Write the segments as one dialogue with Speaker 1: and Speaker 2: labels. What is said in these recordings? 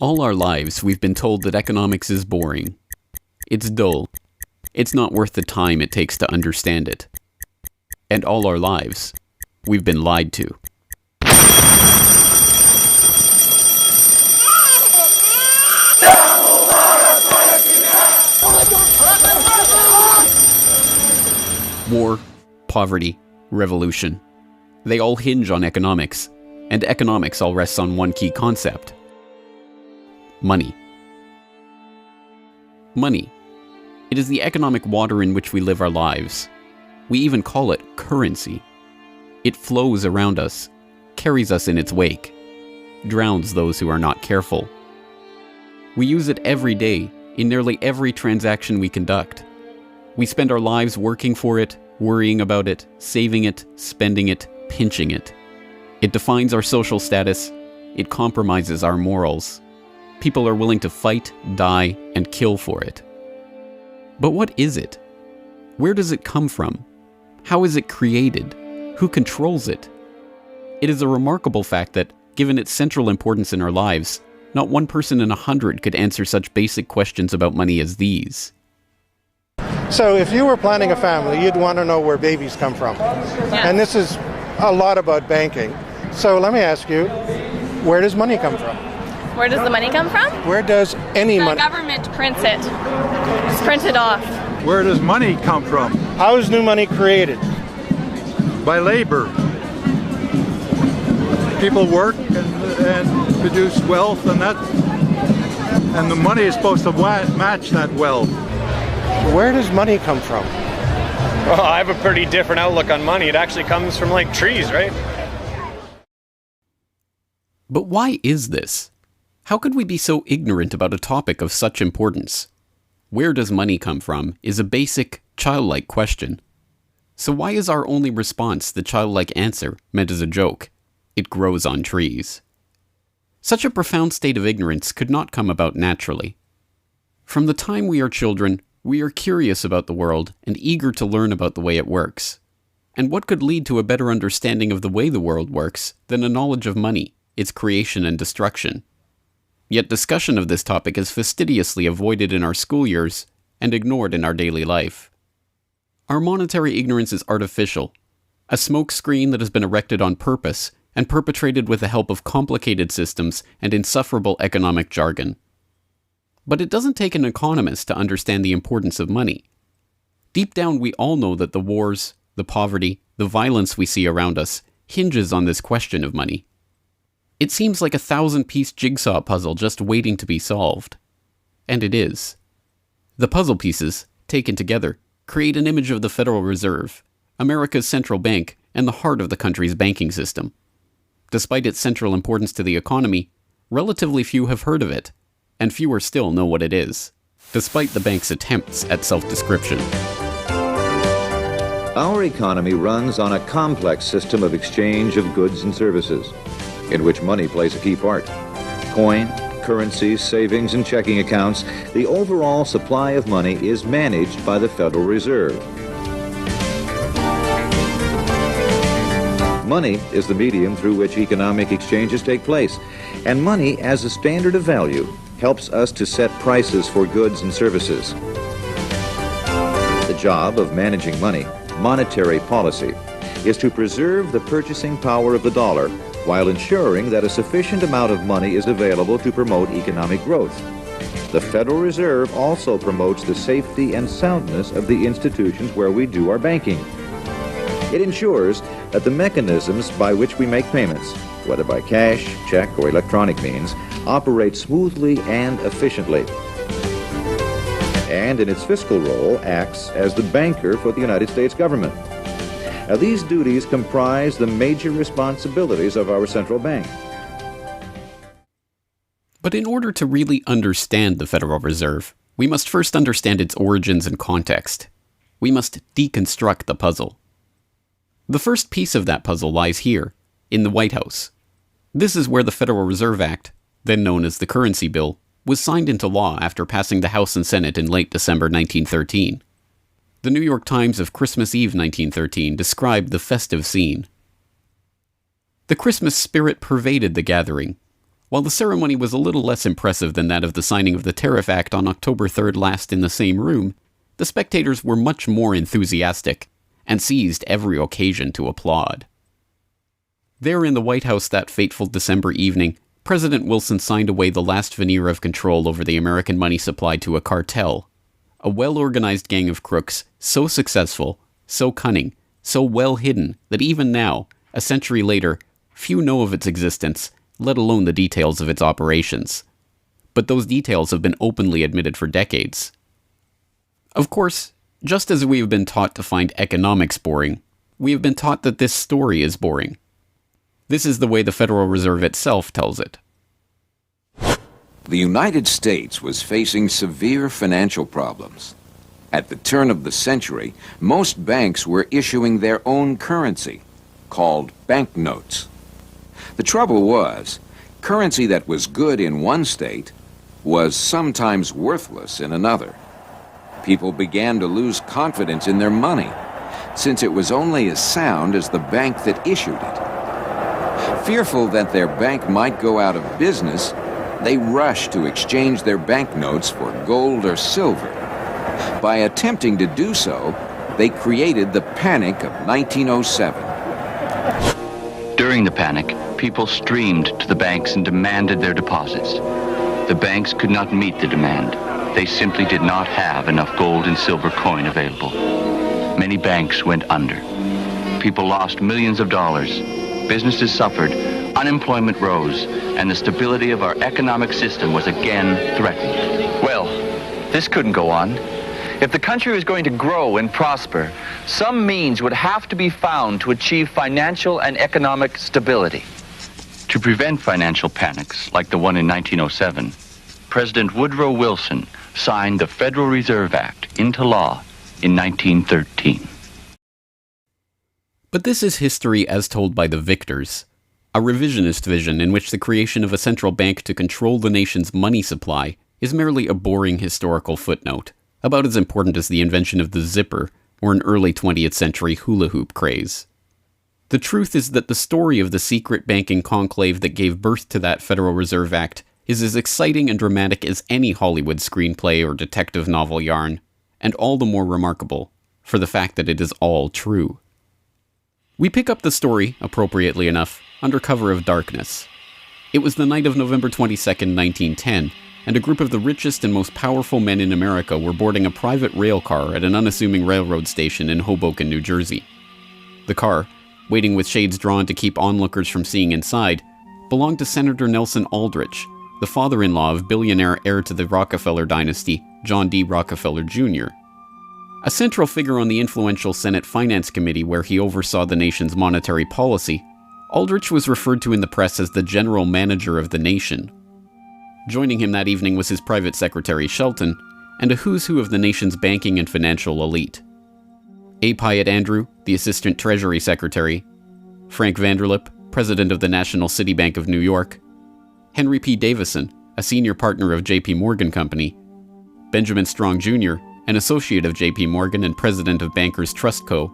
Speaker 1: All our lives, we've been told that economics is boring. It's dull. It's not worth the time it takes to understand it. And all our lives, we've been lied to. War, poverty, revolution. They all hinge on economics, and economics all rests on one key concept. Money. Money. It is the economic water in which we live our lives. We even call it currency. It flows around us, carries us in its wake, drowns those who are not careful. We use it every day, in nearly every transaction we conduct. We spend our lives working for it, worrying about it, saving it, spending it, pinching it. It defines our social status. It compromises our morals. People are willing to fight, die, and kill for it. But what is it? Where does it come from? How is it created? Who controls it? It is a remarkable fact that, given its central importance in our lives, not one person in 100 could answer such basic questions about money as these.
Speaker 2: So if you were planning a family, you'd want to know where babies come from. Yeah. And this is a lot about banking. So let me ask you, where does money come from?
Speaker 3: Where does the money come from?
Speaker 2: Where does any money?
Speaker 3: The government prints it. It's printed off.
Speaker 4: Where does money come from?
Speaker 2: How is new money created?
Speaker 4: By labor. People work and produce wealth, and the money is supposed to match that wealth.
Speaker 2: Where does money come from?
Speaker 5: Well, I have a pretty different outlook on money. It actually comes from like trees, right?
Speaker 1: But why is this? How could we be so ignorant about a topic of such importance? Where does money come from is a basic, childlike question. So why is our only response the childlike answer meant as a joke? It grows on trees. Such a profound state of ignorance could not come about naturally. From the time we are children, we are curious about the world and eager to learn about the way it works. And what could lead to a better understanding of the way the world works than a knowledge of money, its creation and destruction? Yet discussion of this topic is fastidiously avoided in our school years and ignored in our daily life. Our monetary ignorance is artificial, a smoke screen that has been erected on purpose and perpetrated with the help of complicated systems and insufferable economic jargon. But it doesn't take an economist to understand the importance of money. Deep down, we all know that the wars, the poverty, the violence we see around us hinges on this question of money. It seems like a 1,000-piece jigsaw puzzle just waiting to be solved. And it is. The puzzle pieces, taken together, create an image of the Federal Reserve, America's central bank, and the heart of the country's banking system. Despite its central importance to the economy, relatively few have heard of it, and fewer still know what it is, despite the bank's attempts at self-description.
Speaker 6: Our economy runs on a complex system of exchange of goods and services, in which money plays a key part. Coin, currencies, savings, and checking accounts, the overall supply of money is managed by the Federal Reserve. Money is the medium through which economic exchanges take place, and money as a standard of value helps us to set prices for goods and services. The job of managing money, monetary policy, is to preserve the purchasing power of the dollar while ensuring that a sufficient amount of money is available to promote economic growth. The Federal Reserve also promotes the safety and soundness of the institutions where we do our banking. It ensures that the mechanisms by which we make payments, whether by cash, check, or electronic means, operate smoothly and efficiently. And in its fiscal role, acts as the banker for the United States government. Now, these duties comprise the major responsibilities of our central bank.
Speaker 1: But in order to really understand the Federal Reserve, we must first understand its origins and context. We must deconstruct the puzzle. The first piece of that puzzle lies here, in the White House. This is where the Federal Reserve Act, then known as the Currency Bill, was signed into law after passing the House and Senate in late December 1913. The New York Times of Christmas Eve 1913 described the festive scene. The Christmas spirit pervaded the gathering. While the ceremony was a little less impressive than that of the signing of the Tariff Act on October 3rd last in the same room, the spectators were much more enthusiastic and seized every occasion to applaud. There in the White House that fateful December evening, President Wilson signed away the last veneer of control over the American money supply to a cartel, a well-organized gang of crooks so successful, so cunning, so well hidden that even now, a century later, few know of its existence, let alone the details of its operations. But those details have been openly admitted for decades. Of course, just as we have been taught to find economics boring, we have been taught that this story is boring. This is the way the Federal Reserve itself tells it.
Speaker 7: The United States was facing severe financial problems. At the turn of the century, most banks were issuing their own currency, called banknotes. The trouble was, currency that was good in one state was sometimes worthless in another. People began to lose confidence in their money, since it was only as sound as the bank that issued it. Fearful that their bank might go out of business, they rushed to exchange their banknotes for gold or silver. By attempting to do so, they created the Panic of 1907.
Speaker 8: During the panic, people streamed to the banks and demanded their deposits. The banks could not meet the demand. They simply did not have enough gold and silver coin available. Many banks went under. People lost millions of dollars. Businesses suffered, unemployment rose, and the stability of our economic system was again threatened.
Speaker 9: Well, this couldn't go on. If the country was going to grow and prosper, some means would have to be found to achieve financial and economic stability.
Speaker 8: To prevent financial panics like the one in 1907, President Woodrow Wilson signed the Federal Reserve Act into law in 1913.
Speaker 1: But this is history as told by the victors, a revisionist vision in which the creation of a central bank to control the nation's money supply is merely a boring historical footnote, about as important as the invention of the zipper or an early 20th century hula hoop craze. The truth is that the story of the secret banking conclave that gave birth to that Federal Reserve Act is as exciting and dramatic as any Hollywood screenplay or detective novel yarn, and all the more remarkable for the fact that it is all true. We pick up the story, appropriately enough, under cover of darkness. It was the night of November 22nd, 1910, and a group of the richest and most powerful men in America were boarding a private rail car at an unassuming railroad station in Hoboken, New Jersey. The car, waiting with shades drawn to keep onlookers from seeing inside, belonged to Senator Nelson Aldrich, the father-in-law of billionaire heir to the Rockefeller dynasty, John D. Rockefeller Jr. A central figure on the influential Senate Finance Committee where he oversaw the nation's monetary policy, Aldrich was referred to in the press as the general manager of the nation. Joining him that evening was his private secretary Shelton, and a who's who of the nation's banking and financial elite. A. Pyatt Andrew, the assistant treasury secretary, Frank Vanderlip, president of the National City Bank of New York, Henry P. Davison, a senior partner of J.P. Morgan Company, Benjamin Strong Jr., an associate of J.P. Morgan and president of Bankers Trust Co.,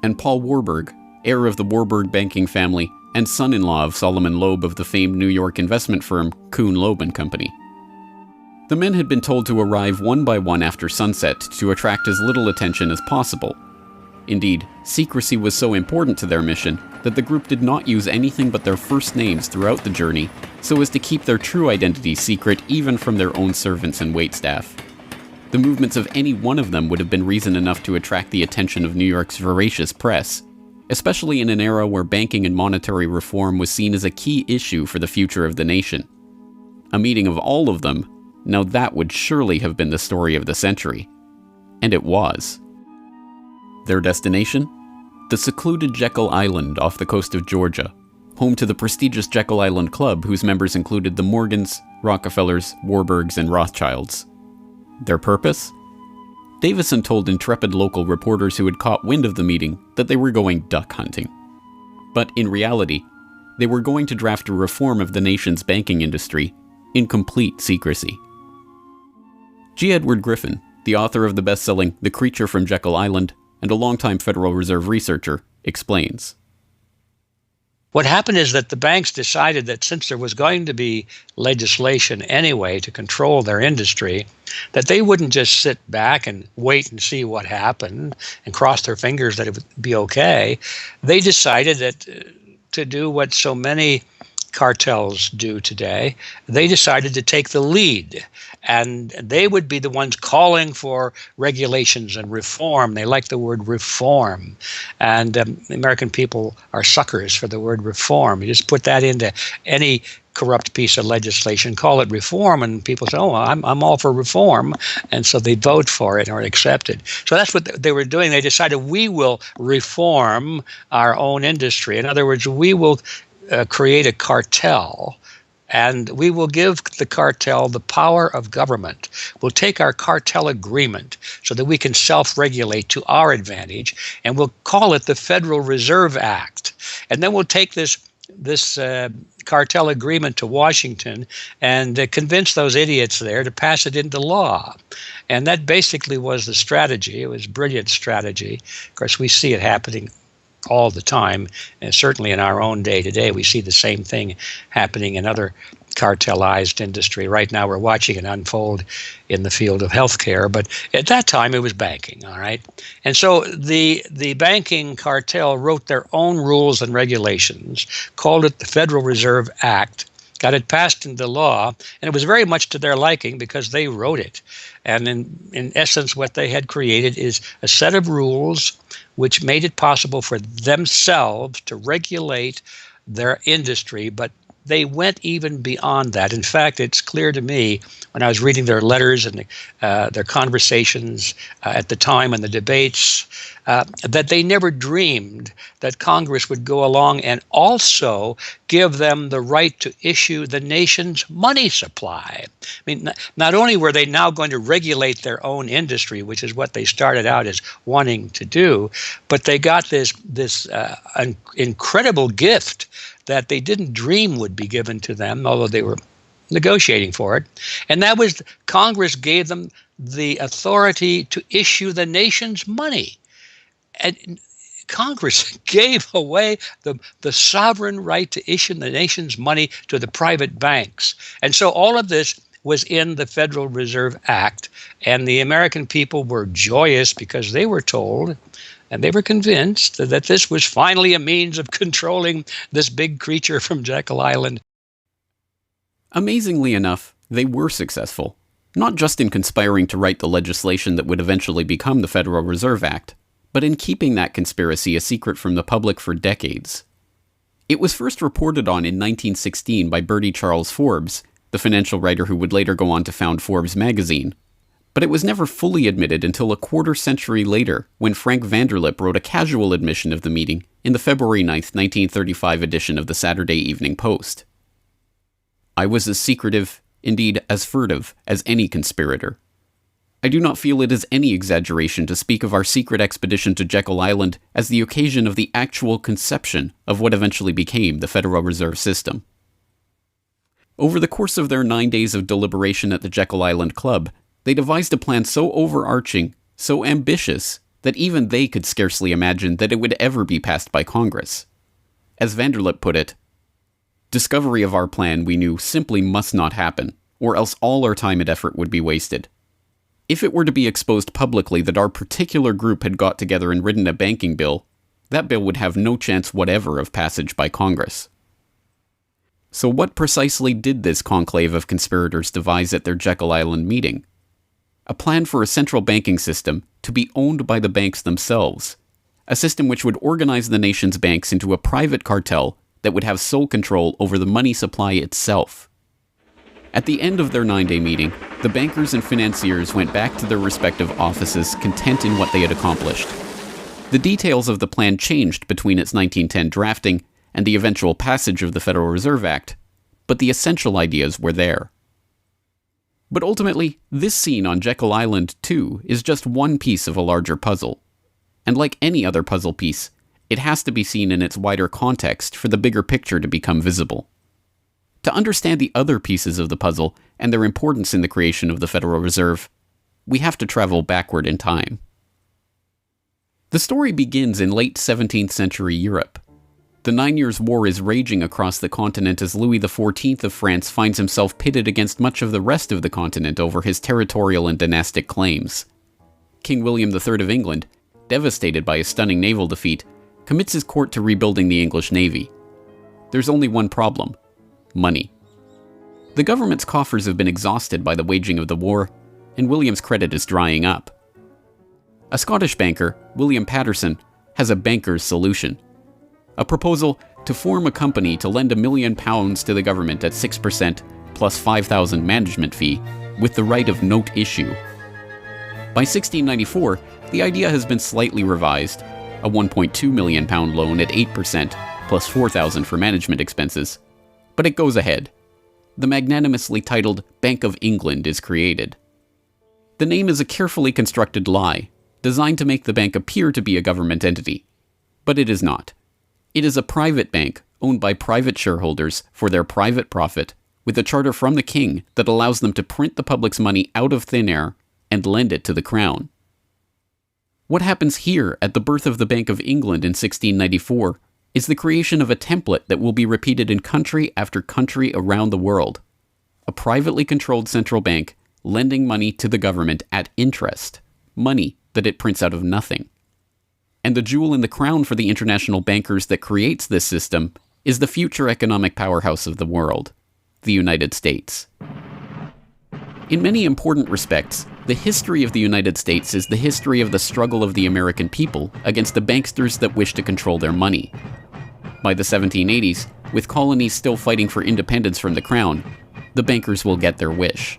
Speaker 1: and Paul Warburg, heir of the Warburg banking family and son-in-law of Solomon Loeb of the famed New York investment firm Kuhn, Loeb and Company. The men had been told to arrive one by one after sunset to attract as little attention as possible. Indeed, secrecy was so important to their mission that the group did not use anything but their first names throughout the journey so as to keep their true identity secret even from their own servants and waitstaff. The movements of any one of them would have been reason enough to attract the attention of New York's voracious press, especially in an era where banking and monetary reform was seen as a key issue for the future of the nation. A meeting of all of them, now that would surely have been the story of the century. And it was. Their destination? The secluded Jekyll Island off the coast of Georgia, home to the prestigious Jekyll Island Club whose members included the Morgans, Rockefellers, Warburgs, and Rothschilds. Their purpose? Davison told intrepid local reporters who had caught wind of the meeting that they were going duck hunting. But in reality, they were going to draft a reform of the nation's banking industry in complete secrecy. G. Edward Griffin, the author of the best-selling The Creature from Jekyll Island and a longtime Federal Reserve researcher, explains.
Speaker 10: What happened is that the banks decided that since there was going to be legislation anyway to control their industry, that they wouldn't just sit back and wait and see what happened and cross their fingers that it would be okay. They decided that to do what so many cartels do today, they decided to take the lead, and they would be the ones calling for regulations and reform. They like the word reform, and the American people are suckers for the word reform. You just put that into any corrupt piece of legislation, call it reform, and people say, oh, I'm all for reform, and so they vote for it or accept it. So that's what they were doing. They decided, we will reform our own industry. In other words, we will create a cartel, and we will give the cartel the power of government. We'll take our cartel agreement so that we can self-regulate to our advantage, and we'll call it the Federal Reserve Act. And then we'll take this cartel agreement to Washington and convince those idiots there to pass it into law. And that basically was the strategy. It was a brilliant strategy. Of course, we see it happening all the time, and certainly in our own day today, we see the same thing happening in other cartelized industry. Right now, we're watching it unfold in the field of healthcare, but at that time, it was banking, all right? And so the banking cartel wrote their own rules and regulations, called it the Federal Reserve Act, got it passed into law, and it was very much to their liking because they wrote it. And in essence, what they had created is a set of rules which made it possible for themselves to regulate their industry, but they went even beyond that. In fact, it's clear to me when I was reading their letters and their conversations at the time and the debates that they never dreamed that Congress would go along and also give them the right to issue the nation's money supply. I mean, not only were they now going to regulate their own industry, which is what they started out as wanting to do, but they got this incredible gift that they didn't dream would be given to them, although they were negotiating for it. And that was Congress gave them the authority to issue the nation's money. And Congress gave away the sovereign right to issue the nation's money to the private banks. And so all of this was in the Federal Reserve Act, and the American people were joyous because they were told and they were convinced that this was finally a means of controlling this big creature from Jekyll Island.
Speaker 1: Amazingly enough, they were successful, not just in conspiring to write the legislation that would eventually become the Federal Reserve Act, but in keeping that conspiracy a secret from the public for decades. It was first reported on in 1916 by Bertie Charles Forbes, the financial writer who would later go on to found Forbes magazine. But it was never fully admitted until a quarter century later, when Frank Vanderlip wrote a casual admission of the meeting in the February 9th, 1935 edition of the Saturday Evening Post. I was as secretive, indeed as furtive, as any conspirator. I do not feel it is any exaggeration to speak of our secret expedition to Jekyll Island as the occasion of the actual conception of what eventually became the Federal Reserve System. Over the course of their 9 days of deliberation at the Jekyll Island Club, they devised a plan so overarching, so ambitious, that even they could scarcely imagine that it would ever be passed by Congress. As Vanderlip put it, discovery of our plan, we knew, simply must not happen, or else all our time and effort would be wasted. If it were to be exposed publicly that our particular group had got together and written a banking bill, that bill would have no chance whatever of passage by Congress. So what precisely did this conclave of conspirators devise at their Jekyll Island meeting? A plan for a central banking system to be owned by the banks themselves, a system which would organize the nation's banks into a private cartel that would have sole control over the money supply itself. At the end of their 9-day meeting, the bankers and financiers went back to their respective offices, content in what they had accomplished. The details of the plan changed between its 1910 drafting and the eventual passage of the Federal Reserve Act, but the essential ideas were there. But ultimately, this scene on Jekyll Island, too, is just one piece of a larger puzzle. And like any other puzzle piece, it has to be seen in its wider context for the bigger picture to become visible. To understand the other pieces of the puzzle and their importance in the creation of the Federal Reserve, we have to travel backward in time. The story begins in late 17th century Europe. The 9 Years' War is raging across the continent as Louis XIV of France finds himself pitted against much of the rest of the continent over his territorial and dynastic claims. King William III of England, devastated by a stunning naval defeat, commits his court to rebuilding the English navy. There's only one problem: money. The government's coffers have been exhausted by the waging of the war, and William's credit is drying up. A Scottish banker, William Patterson, has a banker's solution. A proposal to form a company to lend £1 million to the government at 6% plus £5,000 management fee, with the right of note issue. By 1694, the idea has been slightly revised, a £1.2 million loan at 8% plus £4,000 for management expenses. But it goes ahead. The magnanimously titled Bank of England is created. The name is a carefully constructed lie, designed to make the bank appear to be a government entity. But it is not. It is a private bank owned by private shareholders for their private profit, with a charter from the king that allows them to print the public's money out of thin air and lend it to the crown. What happens here at the birth of the Bank of England in 1694 is the creation of a template that will be repeated in country after country around the world. A privately controlled central bank lending money to the government at interest, money that it prints out of nothing. And the jewel in the crown for the international bankers that creates this system is the future economic powerhouse of the world, the United States. In many important respects, the history of the United States is the history of the struggle of the American people against the banksters that wish to control their money. By the 1780s, with colonies still fighting for independence from the crown, the bankers will get their wish.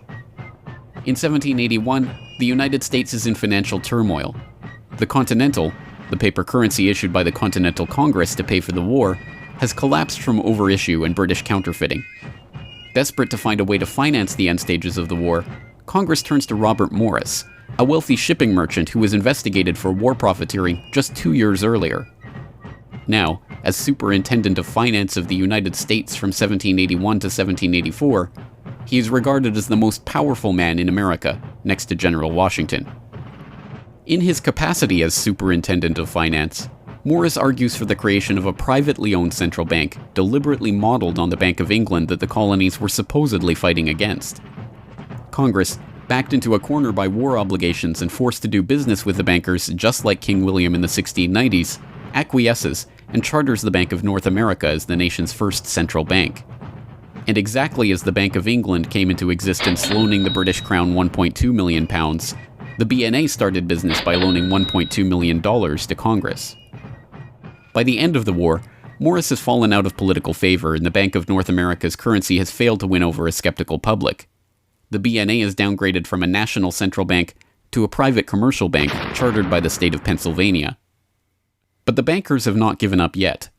Speaker 1: In 1781, the United States is in financial turmoil. The Continental, the paper currency issued by the Continental Congress to pay for the war, has collapsed from overissue and British counterfeiting. Desperate to find a way to finance the end stages of the war, Congress turns to Robert Morris, a wealthy shipping merchant who was investigated for war profiteering just 2 years earlier. Now, as Superintendent of Finance of the United States from 1781 to 1784, he is regarded as the most powerful man in America, next to General Washington. In his capacity as Superintendent of Finance, Morris argues for the creation of a privately owned central bank deliberately modeled on the Bank of England that the colonies were supposedly fighting against. Congress, backed into a corner by war obligations and forced to do business with the bankers just like King William in the 1690s, acquiesces and charters the Bank of North America as the nation's first central bank. And exactly as the Bank of England came into existence loaning the British Crown £1.2 million, the BNA started business by loaning $1.2 million to Congress. By the end of the war, Morris has fallen out of political favor and the Bank of North America's currency has failed to win over a skeptical public. The BNA is downgraded from a national central bank to a private commercial bank chartered by the state of Pennsylvania. But the bankers have not given up yet.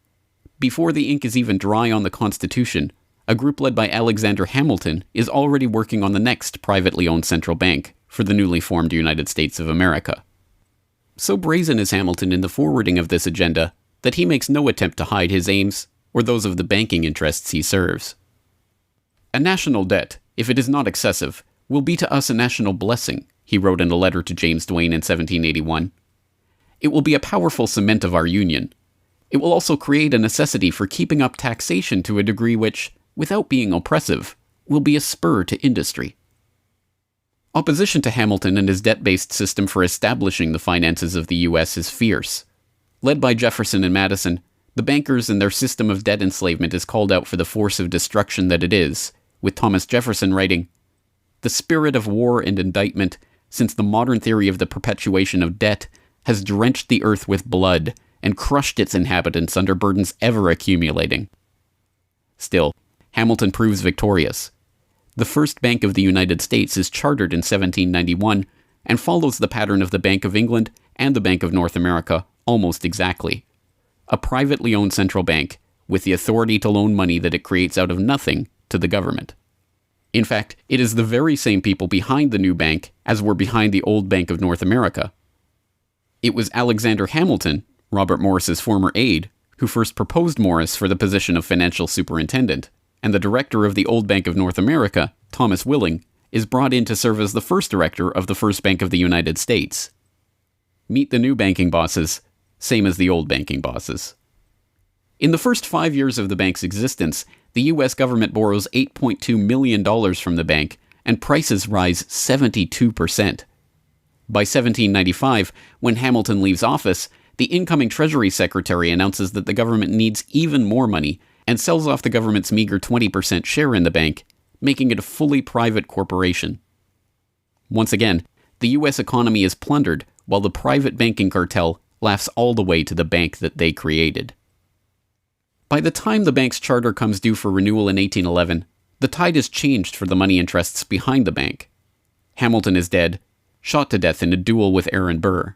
Speaker 1: Before the ink is even dry on the Constitution, a group led by Alexander Hamilton is already working on the next privately owned central bank for the newly formed United States of America. So brazen is Hamilton in the forwarding of this agenda that he makes no attempt to hide his aims or those of the banking interests he serves. A national debt, if it is not excessive, will be to us a national blessing, he wrote in a letter to James Duane in 1781. It will be a powerful cement of our union. It will also create a necessity for keeping up taxation to a degree which, without being oppressive, will be a spur to industry. Opposition to Hamilton and his debt-based system for establishing the finances of the U.S. is fierce. Led by Jefferson and Madison, the bankers and their system of debt enslavement is called out for the force of destruction that it is, with Thomas Jefferson writing, "The spirit of war and indictment, since the modern theory of the perpetuation of debt, has drenched the earth with blood and crushed its inhabitants under burdens ever accumulating." Still, Hamilton proves victorious. The first Bank of the United States is chartered in 1791 and follows the pattern of the Bank of England and the Bank of North America almost exactly. A privately owned central bank with the authority to loan money that it creates out of nothing to the government. In fact, it is the very same people behind the new bank as were behind the old Bank of North America. It was Alexander Hamilton, Robert Morris's former aide, who first proposed Morris for the position of financial superintendent, and the director of the old Bank of North America, Thomas Willing, is brought in to serve as the first director of the first Bank of the United States. Meet the new banking bosses, same as the old banking bosses. In the first 5 years of the bank's existence, the U.S. government borrows $8.2 million from the bank, and prices rise 72%. By 1795, when Hamilton leaves office, the incoming Treasury Secretary announces that the government needs even more money and sells off the government's meager 20% share in the bank, making it a fully private corporation. Once again, the U.S. economy is plundered while the private banking cartel laughs all the way to the bank that they created. By the time the bank's charter comes due for renewal in 1811, the tide has changed for the money interests behind the bank. Hamilton is dead, shot to death in a duel with Aaron Burr.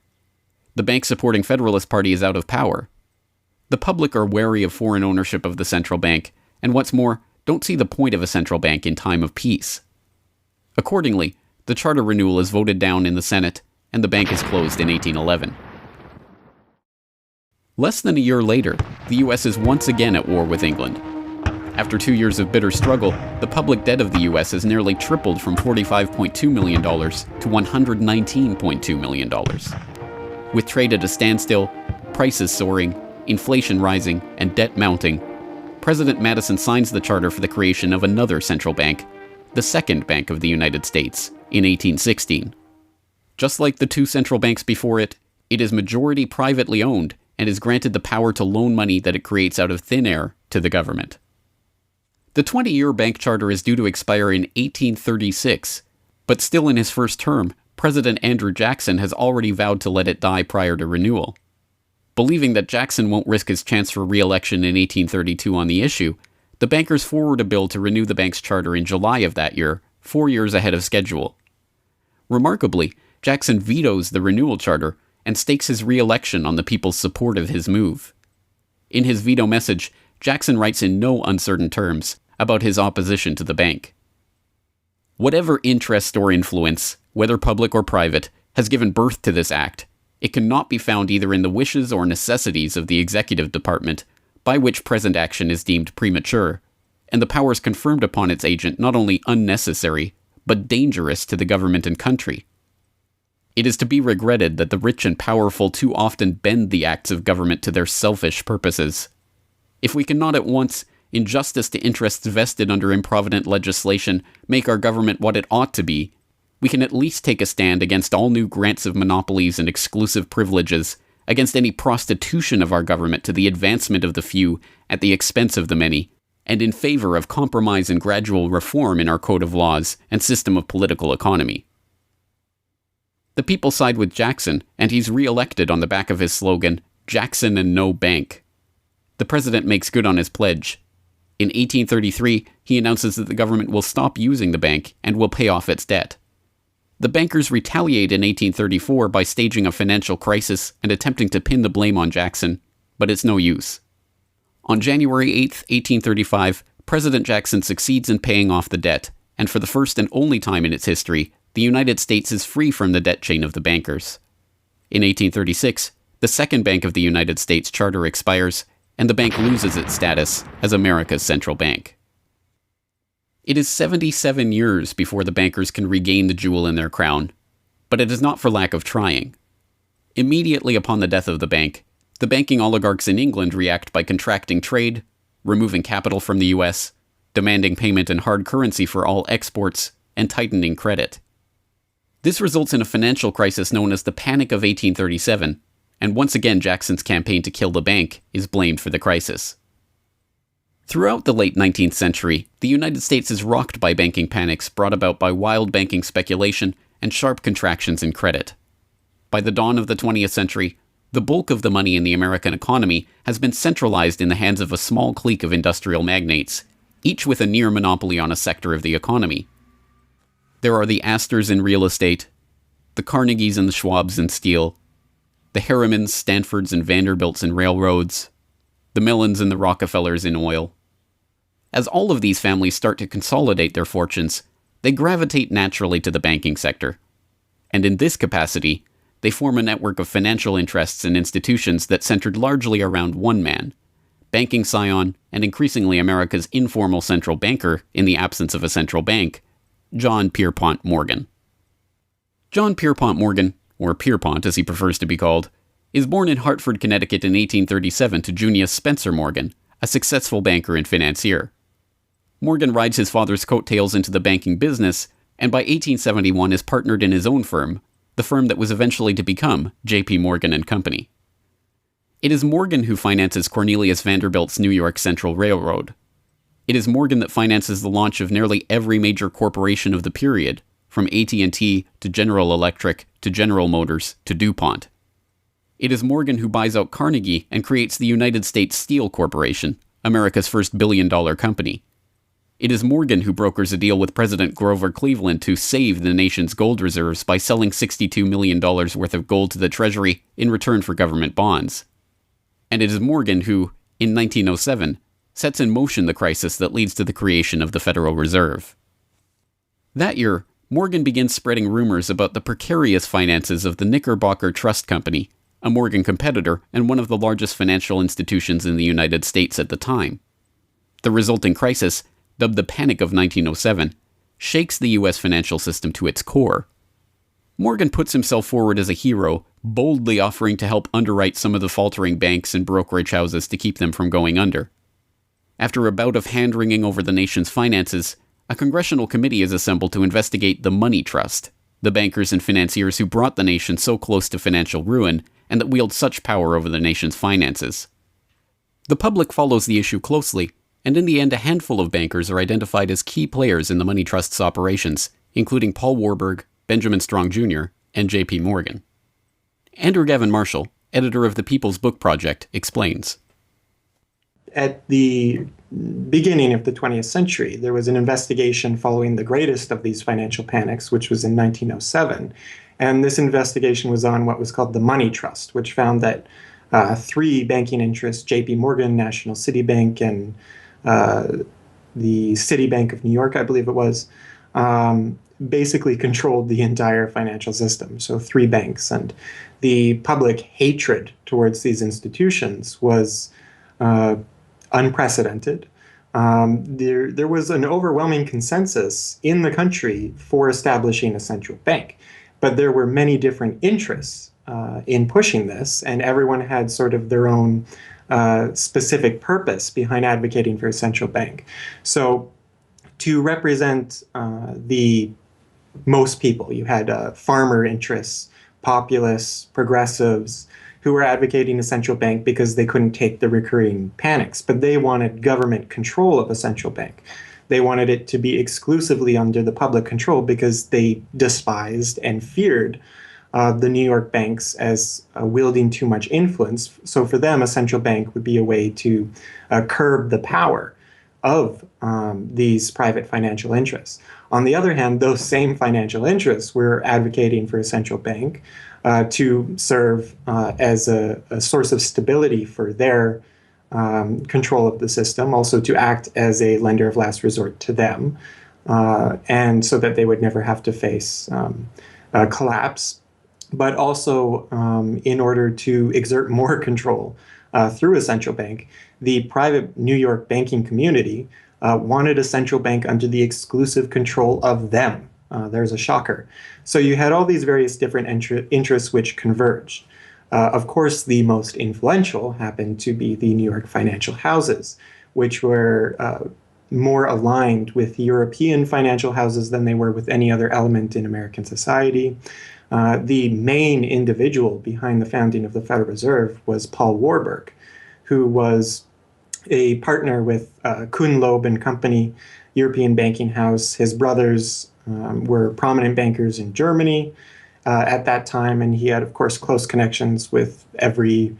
Speaker 1: The bank-supporting Federalist Party is out of power. The public are wary of foreign ownership of the central bank, and what's more, don't see the point of a central bank in time of peace. Accordingly, the charter renewal is voted down in the Senate, and the bank is closed in 1811. Less than a year later, the US is once again at war with England. After 2 years of bitter struggle, the public debt of the US has nearly tripled from $45.2 million to $119.2 million. With trade at a standstill, prices soaring, inflation rising, and debt mounting, President Madison signs the charter for the creation of another central bank, the Second Bank of the United States, in 1816. Just like the two central banks before it, it is majority privately owned and is granted the power to loan money that it creates out of thin air to the government. The 20-year bank charter is due to expire in 1836, but still in his first term, President Andrew Jackson has already vowed to let it die prior to renewal. Believing that Jackson won't risk his chance for re-election in 1832 on the issue, the bankers forward a bill to renew the bank's charter in July of that year, 4 years ahead of schedule. Remarkably, Jackson vetoes the renewal charter and stakes his re-election on the people's support of his move. In his veto message, Jackson writes in no uncertain terms about his opposition to the bank. Whatever interest or influence, whether public or private, has given birth to this act, it cannot be found either in the wishes or necessities of the executive department, by which present action is deemed premature, and the powers conferred upon its agent not only unnecessary, but dangerous to the government and country. It is to be regretted that the rich and powerful too often bend the acts of government to their selfish purposes. If we cannot at once, in justice to interests vested under improvident legislation, make our government what it ought to be, we can at least take a stand against all new grants of monopolies and exclusive privileges, against any prostitution of our government to the advancement of the few at the expense of the many, and in favor of compromise and gradual reform in our code of laws and system of political economy. The people side with Jackson, and he's re-elected on the back of his slogan, "Jackson and no bank." The president makes good on his pledge. In 1833, he announces that the government will stop using the bank and will pay off its debt. The bankers retaliate in 1834 by staging a financial crisis and attempting to pin the blame on Jackson, but it's no use. On January 8, 1835, President Jackson succeeds in paying off the debt, and for the first and only time in its history, the United States is free from the debt chain of the bankers. In 1836, the Second Bank of the United States charter expires, and the bank loses its status as America's central bank. It is 77 years before the bankers can regain the jewel in their crown, but it is not for lack of trying. Immediately upon the death of the bank, the banking oligarchs in England react by contracting trade, removing capital from the US, demanding payment in hard currency for all exports, and tightening credit. This results in a financial crisis known as the Panic of 1837, and once again Jackson's campaign to kill the bank is blamed for the crisis. Throughout the late 19th century, the United States is rocked by banking panics brought about by wild banking speculation and sharp contractions in credit. By the dawn of the 20th century, the bulk of the money in the American economy has been centralized in the hands of a small clique of industrial magnates, each with a near monopoly on a sector of the economy. There are the Astors in real estate, the Carnegies and the Schwabs in steel, the Harrimans, Stanfords, and Vanderbilts in railroads, the Millens and the Rockefellers in oil. As all of these families start to consolidate their fortunes, they gravitate naturally to the banking sector. And in this capacity, they form a network of financial interests and institutions that centered largely around one man, banking scion and increasingly America's informal central banker in the absence of a central bank, John Pierpont Morgan. John Pierpont Morgan, or Pierpont as he prefers to be called, is born in Hartford, Connecticut in 1837 to Junius Spencer Morgan, a successful banker and financier. Morgan rides his father's coattails into the banking business, and by 1871 is partnered in his own firm, the firm that was eventually to become J.P. Morgan and Company. It is Morgan who finances Cornelius Vanderbilt's New York Central Railroad. It is Morgan that finances the launch of nearly every major corporation of the period, from AT&T to General Electric to General Motors to DuPont. It is Morgan who buys out Carnegie and creates the United States Steel Corporation, America's first billion-dollar company. It is Morgan who brokers a deal with President Grover Cleveland to save the nation's gold reserves by selling $62 million worth of gold to the Treasury in return for government bonds. And it is Morgan who, in 1907, sets in motion the crisis that leads to the creation of the Federal Reserve. That year, Morgan begins spreading rumors about the precarious finances of the Knickerbocker Trust Company, a Morgan competitor and one of the largest financial institutions in the United States at the time. The resulting crisis, dubbed the Panic of 1907, shakes the U.S. financial system to its core. Morgan puts himself forward as a hero, boldly offering to help underwrite some of the faltering banks and brokerage houses to keep them from going under. After a bout of hand-wringing over the nation's finances, a congressional committee is assembled to investigate the Money Trust, the bankers and financiers who brought the nation so close to financial ruin and that wield such power over the nation's finances. The public follows the issue closely, and in the end a handful of bankers are identified as key players in the Money Trust's operations, including Paul Warburg, Benjamin Strong Jr., and J.P. Morgan. Andrew Gavin Marshall, editor of the People's Book Project, explains.
Speaker 11: At the beginning of the 20th century, there was an investigation following the greatest of these financial panics, which was in 1907. And this investigation was on what was called the Money Trust, which found that three banking interests, J.P. Morgan, National City Bank, and the Citibank of New York, I believe it was, basically controlled the entire financial system. So three banks. And the public hatred towards these institutions was unprecedented. There was an overwhelming consensus in the country for establishing a central bank. But there were many different interests in pushing this, and everyone had sort of their own specific purpose behind advocating for a central bank. So to represent the most people, you had farmer interests, populists, progressives, who were advocating a central bank because they couldn't take the recurring panics, but they wanted government control of a central bank. They wanted it to be exclusively under the public control because they despised and feared the New York banks as wielding too much influence. So for them, a central bank would be a way to curb the power of these private financial interests. On the other hand, those same financial interests were advocating for a central bank to serve as a source of stability for their control of the system, also to act as a lender of last resort to them, and so that they would never have to face collapse, but also in order to exert more control through a central bank. The private New York banking community wanted a central bank under the exclusive control of them. There's a shocker. So you had all these various different interests which converged. Of course, the most influential happened to be the New York financial houses, which were more aligned with European financial houses than they were with any other element in American society. The main individual behind the founding of the Federal Reserve was Paul Warburg, who was a partner with Kuhn, Loeb and Company, European banking house. His brothers were prominent bankers in Germany at that time, and he had, of course, close connections with every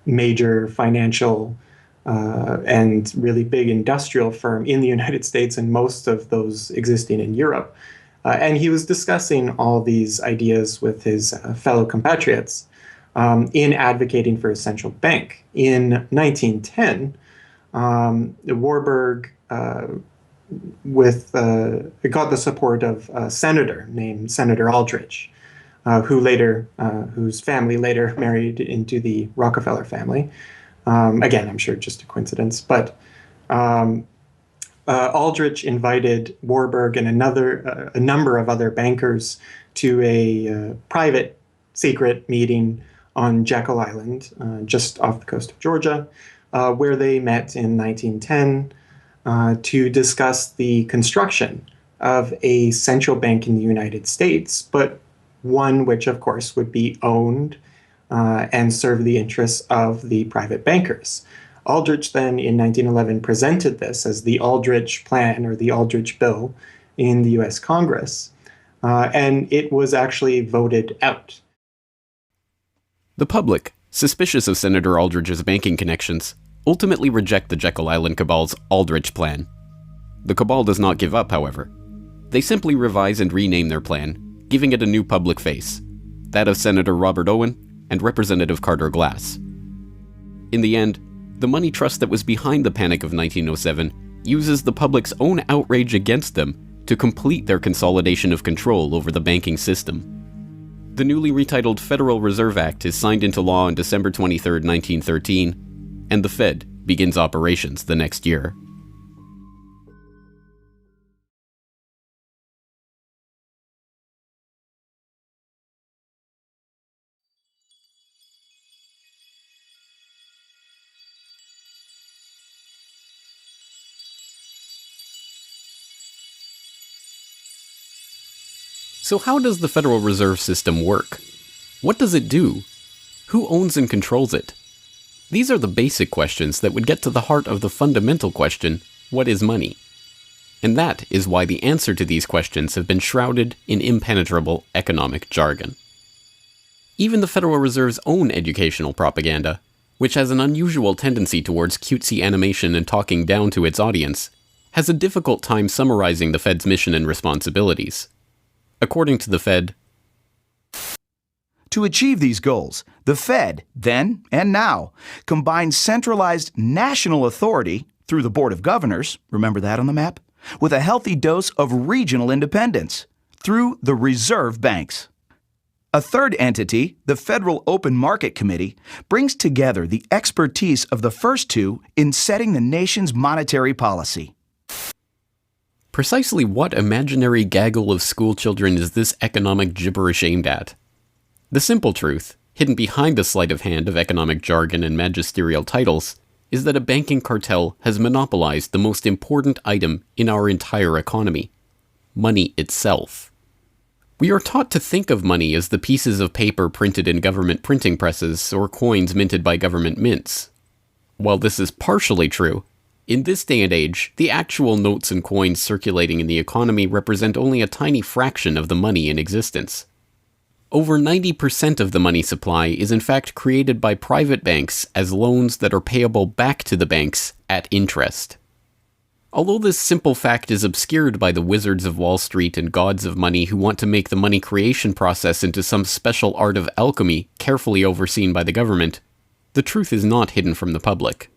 Speaker 11: major financial and really big industrial firm in the United States, and most of those existing in Europe. And he was discussing all these ideas with his fellow compatriots in advocating for a central bank. In 1910, Warburg got the support of a senator named Senator Aldrich, whose family later married into the Rockefeller family. Again, I'm sure just a coincidence, but Aldrich invited Warburg and a number of other bankers to a private, secret meeting on Jekyll Island, just off the coast of Georgia, where they met in 1910 to discuss the construction of a central bank in the United States, but one which, of course, would be owned and serve the interests of the private bankers. Aldrich then, in 1911, presented this as the Aldrich Plan or the Aldrich Bill in the U.S. Congress, and it was actually voted out.
Speaker 1: The public, suspicious of Senator Aldrich's banking connections, ultimately reject the Jekyll Island Cabal's Aldrich Plan. The Cabal does not give up, however. They simply revise and rename their plan, giving it a new public face, that of Senator Robert Owen and Representative Carter Glass. In the end, the money trust that was behind the Panic of 1907 uses the public's own outrage against them to complete their consolidation of control over the banking system. The newly retitled Federal Reserve Act is signed into law on December 23, 1913, and the Fed begins operations the next year. So how does the Federal Reserve System work? What does it do? Who owns and controls it? These are the basic questions that would get to the heart of the fundamental question, what is money? And that is why the answer to these questions have been shrouded in impenetrable economic jargon. Even the Federal Reserve's own educational propaganda, which has an unusual tendency towards cutesy animation and talking down to its audience, has a difficult time summarizing the Fed's mission and responsibilities. According to the Fed,
Speaker 12: to achieve these goals, the Fed, then and now, combines centralized national authority through the Board of Governors, remember that on the map, with a healthy dose of regional independence through the reserve banks. A third entity, the Federal Open Market Committee, brings together the expertise of the first two in setting the nation's monetary policy.
Speaker 1: Precisely what imaginary gaggle of schoolchildren is this economic gibberish aimed at? The simple truth, hidden behind the sleight of hand of economic jargon and magisterial titles, is that a banking cartel has monopolized the most important item in our entire economy: money itself. We are taught to think of money as the pieces of paper printed in government printing presses or coins minted by government mints. While this is partially true, in this day and age, the actual notes and coins circulating in the economy represent only a tiny fraction of the money in existence. Over 90% of the money supply is in fact created by private banks as loans that are payable back to the banks at interest. Although this simple fact is obscured by the wizards of Wall Street and gods of money who want to make the money creation process into some special art of alchemy carefully overseen by the government, the truth is not hidden from the public.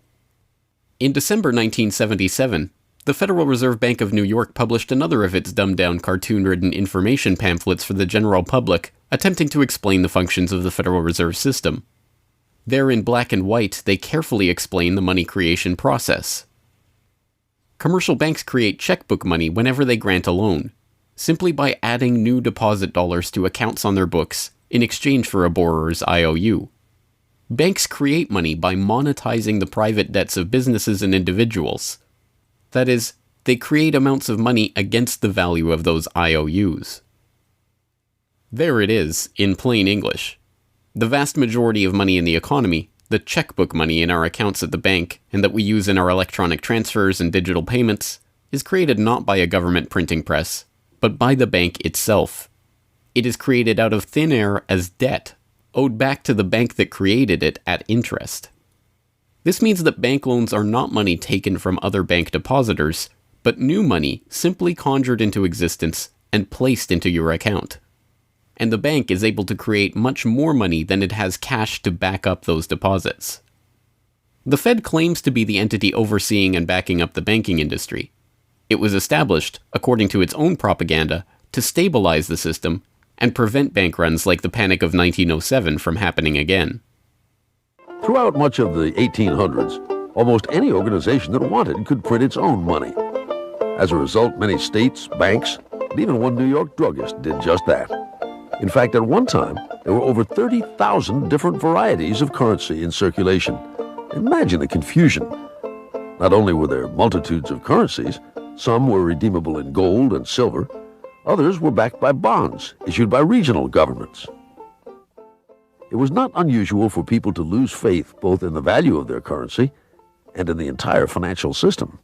Speaker 1: In December 1977, the Federal Reserve Bank of New York published another of its dumbed-down cartoon-ridden information pamphlets for the general public, attempting to explain the functions of the Federal Reserve System. There in black and white, they carefully explain the money creation process. Commercial banks create checkbook money whenever they grant a loan, simply by adding new deposit dollars to accounts on their books in exchange for a borrower's IOU. Banks create money by monetizing the private debts of businesses and individuals. That is, they create amounts of money against the value of those IOUs. There it is, in plain English. The vast majority of money in the economy, the checkbook money in our accounts at the bank and that we use in our electronic transfers and digital payments, is created not by a government printing press, but by the bank itself. It is created out of thin air as debt, owed back to the bank that created it at interest. This means that bank loans are not money taken from other bank depositors, but new money simply conjured into existence and placed into your account. And the bank is able to create much more money than it has cash to back up those deposits. The Fed claims to be the entity overseeing and backing up the banking industry. It was established, according to its own propaganda, to stabilize the system and prevent bank runs like the Panic of 1907 from happening again.
Speaker 13: Throughout much of the 1800s, almost any organization that wanted could print its own money. As a result, many states, banks, and even one New York druggist did just that. In fact, at one time, There were over 30,000 different varieties of currency in circulation. Imagine the confusion. Not only were there multitudes of currencies, some were redeemable in gold and silver, others were backed by bonds issued by regional governments. It was not unusual for people to lose faith both in the value of their currency and in the entire financial system.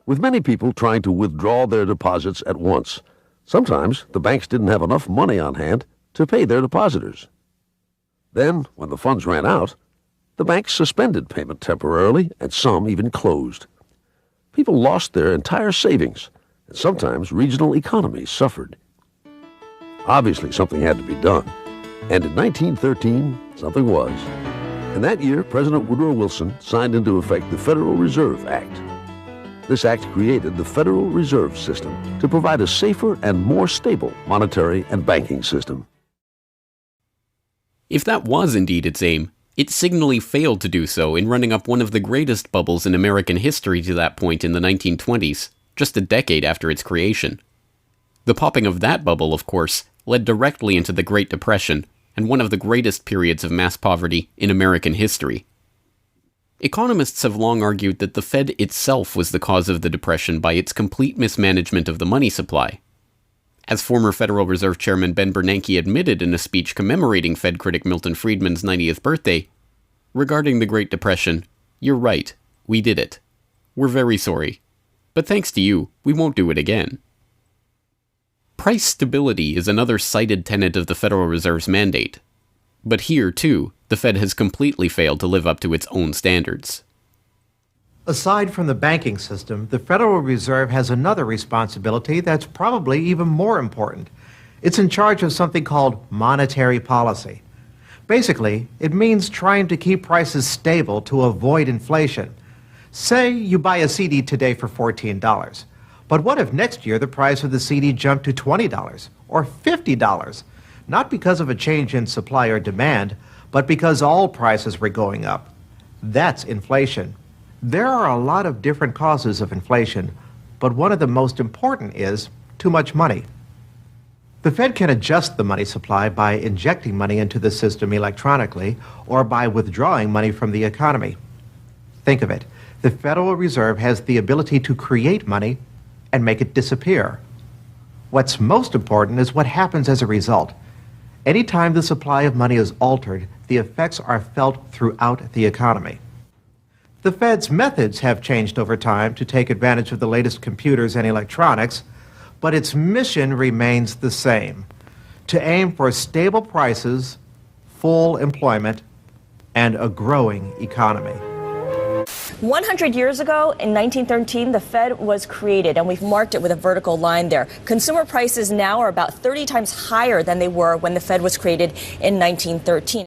Speaker 13: With many people trying to withdraw their deposits at once, sometimes the banks didn't have enough money on hand to pay their depositors. Then, when the funds ran out, the banks suspended payment temporarily, and some even closed. People lost their entire savings, and sometimes regional economies suffered. Obviously, something had to be done, and in 1913, something was. In that year, President Woodrow Wilson signed into effect the Federal Reserve Act. This act created the Federal Reserve System to provide a safer and more stable monetary and banking system.
Speaker 1: If that was indeed its aim, it signally failed to do so in running up one of the greatest bubbles in American history to that point in the 1920s, just a decade after its creation. The popping of that bubble, of course, led directly into the Great Depression and one of the greatest periods of mass poverty in American history. Economists have long argued that the Fed itself was the cause of the Depression by its complete mismanagement of the money supply. As former Federal Reserve Chairman Ben Bernanke admitted in a speech commemorating Fed critic Milton Friedman's 90th birthday, regarding the Great Depression, "You're right, we did it. We're very sorry. But thanks to you, we won't do it again." Price stability is another cited tenet of the Federal Reserve's mandate. But here, too, the Fed has completely failed to live up to its own standards.
Speaker 14: Aside from the banking system, the Federal Reserve has another responsibility that's probably even more important. It's in charge of something called monetary policy. Basically, it means trying to keep prices stable to avoid inflation. Say you buy a CD today for $14, but what if next year the price of the CD jumped to $20 or $50? Not because of a change in supply or demand, but because all prices were going up. That's inflation. There are a lot of different causes of inflation, but one of the most important is too much money. The Fed can adjust the money supply by injecting money into the system electronically or by withdrawing money from the economy. Think of it. The Federal Reserve has the ability to create money and make it disappear. What's most important is what happens as a result. Anytime the supply of money is altered, the effects are felt throughout the economy. The Fed's methods have changed over time to take advantage of the latest computers and electronics, but its mission remains the same: to aim for stable prices, full employment, and a growing economy.
Speaker 15: 100 years ago, in 1913, the Fed was created, and we've marked it with a vertical line there. Consumer prices now are about 30 times higher than they were when the Fed was created in 1913.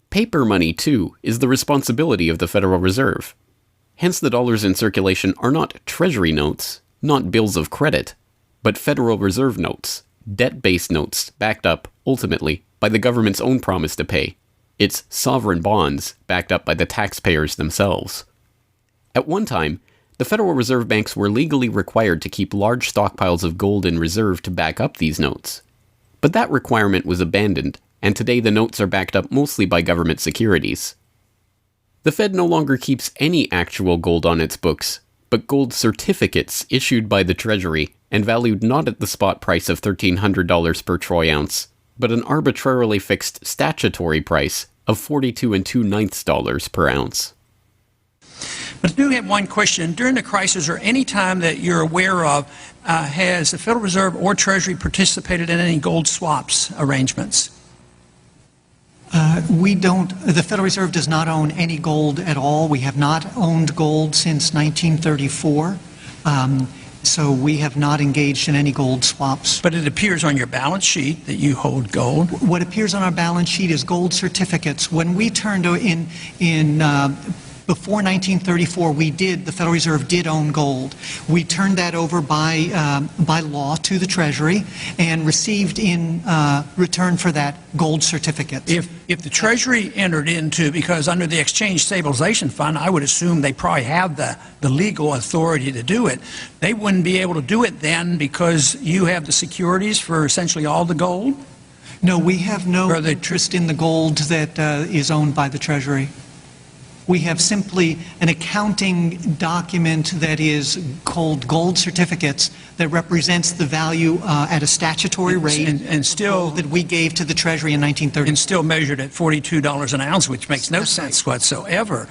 Speaker 1: Paper money, too, is the responsibility of the Federal Reserve. Hence the dollars in circulation are not treasury notes, not bills of credit, but Federal Reserve notes, debt-based notes backed up, ultimately, by the government's own promise to pay. It's sovereign bonds backed up by the taxpayers themselves. At one time, the Federal Reserve banks were legally required to keep large stockpiles of gold in reserve to back up these notes. But that requirement was abandoned, and today the notes are backed up mostly by government securities. The Fed no longer keeps any actual gold on its books, but gold certificates issued by the Treasury and valued not at the spot price of $1,300 per troy ounce, but an arbitrarily fixed statutory price of $42 2/9 per ounce.
Speaker 16: But I do have one question. During the crisis, or any time that you're aware of, has the Federal Reserve or Treasury participated in any gold swaps arrangements?
Speaker 17: We don't. The Federal Reserve does not own any gold at all. We have not owned gold since 1934. So we have not engaged in any gold swaps.
Speaker 16: But it appears on your balance sheet that you hold gold.
Speaker 17: What appears on our balance sheet is gold certificates. When we turned before 1934, the Federal Reserve did own gold. We turned that over by law to the Treasury and received in return for that gold certificate.
Speaker 16: If the Treasury entered into, because under the Exchange Stabilization Fund, I would assume they probably have the legal authority to do it, they wouldn't be able to do it then because you have the securities for essentially all the gold?
Speaker 17: No, we have no interest in the gold that is owned by the Treasury. We have simply an accounting document that is called gold certificates that represents the value at a statutory rate
Speaker 16: and still
Speaker 17: that we gave to the Treasury in 1930.
Speaker 16: And still measured at $42 an ounce, which makes no sense whatsoever.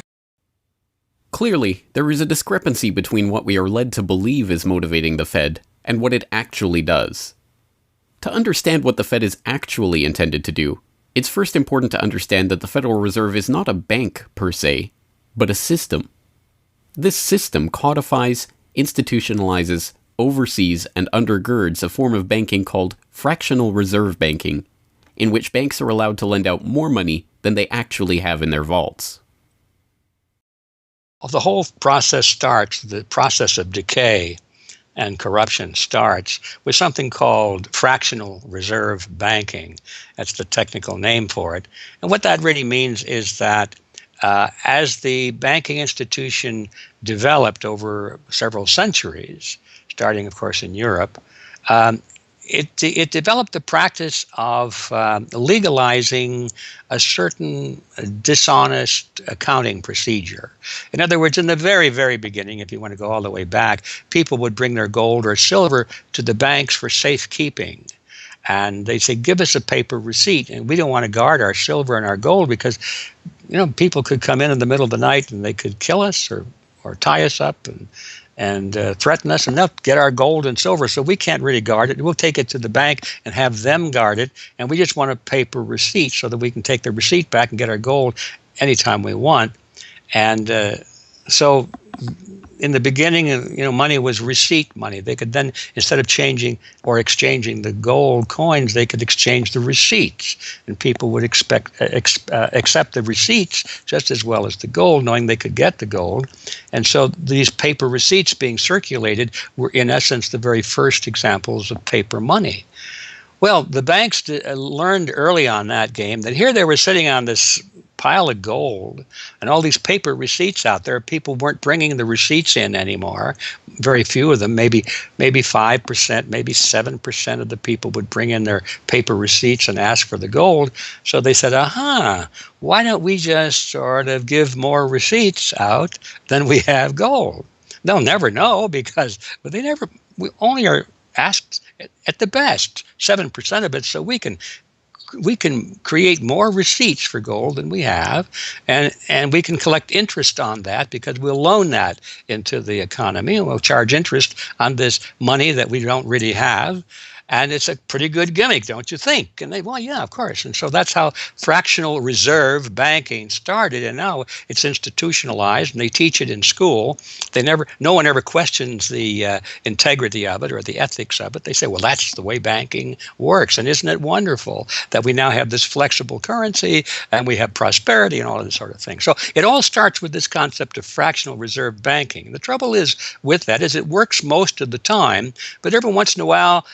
Speaker 1: Clearly, there is a discrepancy between what we are led to believe is motivating the Fed and what it actually does. To understand what the Fed is actually intended to do, it's first important to understand that the Federal Reserve is not a bank per se, but a system. This system codifies, institutionalizes, oversees, and undergirds a form of banking called fractional reserve banking, in which banks are allowed to lend out more money than they actually have in their vaults.
Speaker 10: The whole process starts, the process of decay and corruption starts with something called fractional reserve banking. That's the technical name for it. And what that really means is that as the banking institution developed over several centuries, starting, of course, in Europe, it developed the practice of legalizing a certain dishonest accounting procedure. In other words, in the very, very beginning, if you want to go all the way back, people would bring their gold or silver to the banks for safekeeping. And they say, give us a paper receipt. And we don't want to guard our silver and our gold because, people could come in the middle of the night and they could kill us or tie us up and threaten us, and they'll get our gold and silver, so we can't really guard it. We'll take it to the bank and have them guard it, and we just want a paper receipt so that we can take the receipt back and get our gold anytime we want. And so in the beginning, money was receipt money. They could then, instead of changing or exchanging the gold coins, they could exchange the receipts. And people would accept the receipts just as well as the gold, knowing they could get the gold. And so these paper receipts being circulated were, in essence, the very first examples of paper money. Well, the banks learned early on that game that here they were sitting on this pile of gold and all these paper receipts out there. People weren't bringing the receipts in anymore. Very few of them, maybe 5%, maybe 7% of the people would bring in their paper receipts and ask for the gold. So they said, why don't we just sort of give more receipts out than we have gold? They'll never know because we only are asked at the best 7% of it, so we can create more receipts for gold than we have, and we can collect interest on that because we'll loan that into the economy and we'll charge interest on this money that we don't really have. And it's a pretty good gimmick, don't you think? And well, yeah, of course. And so that's how fractional reserve banking started. And now it's institutionalized, and they teach it in school. No one ever questions the integrity of it or the ethics of it. They say, well, that's the way banking works. And isn't it wonderful that we now have this flexible currency and we have prosperity and all of this sort of thing? So it all starts with this concept of fractional reserve banking. And the trouble is with that is it works most of the time, but every once in a while,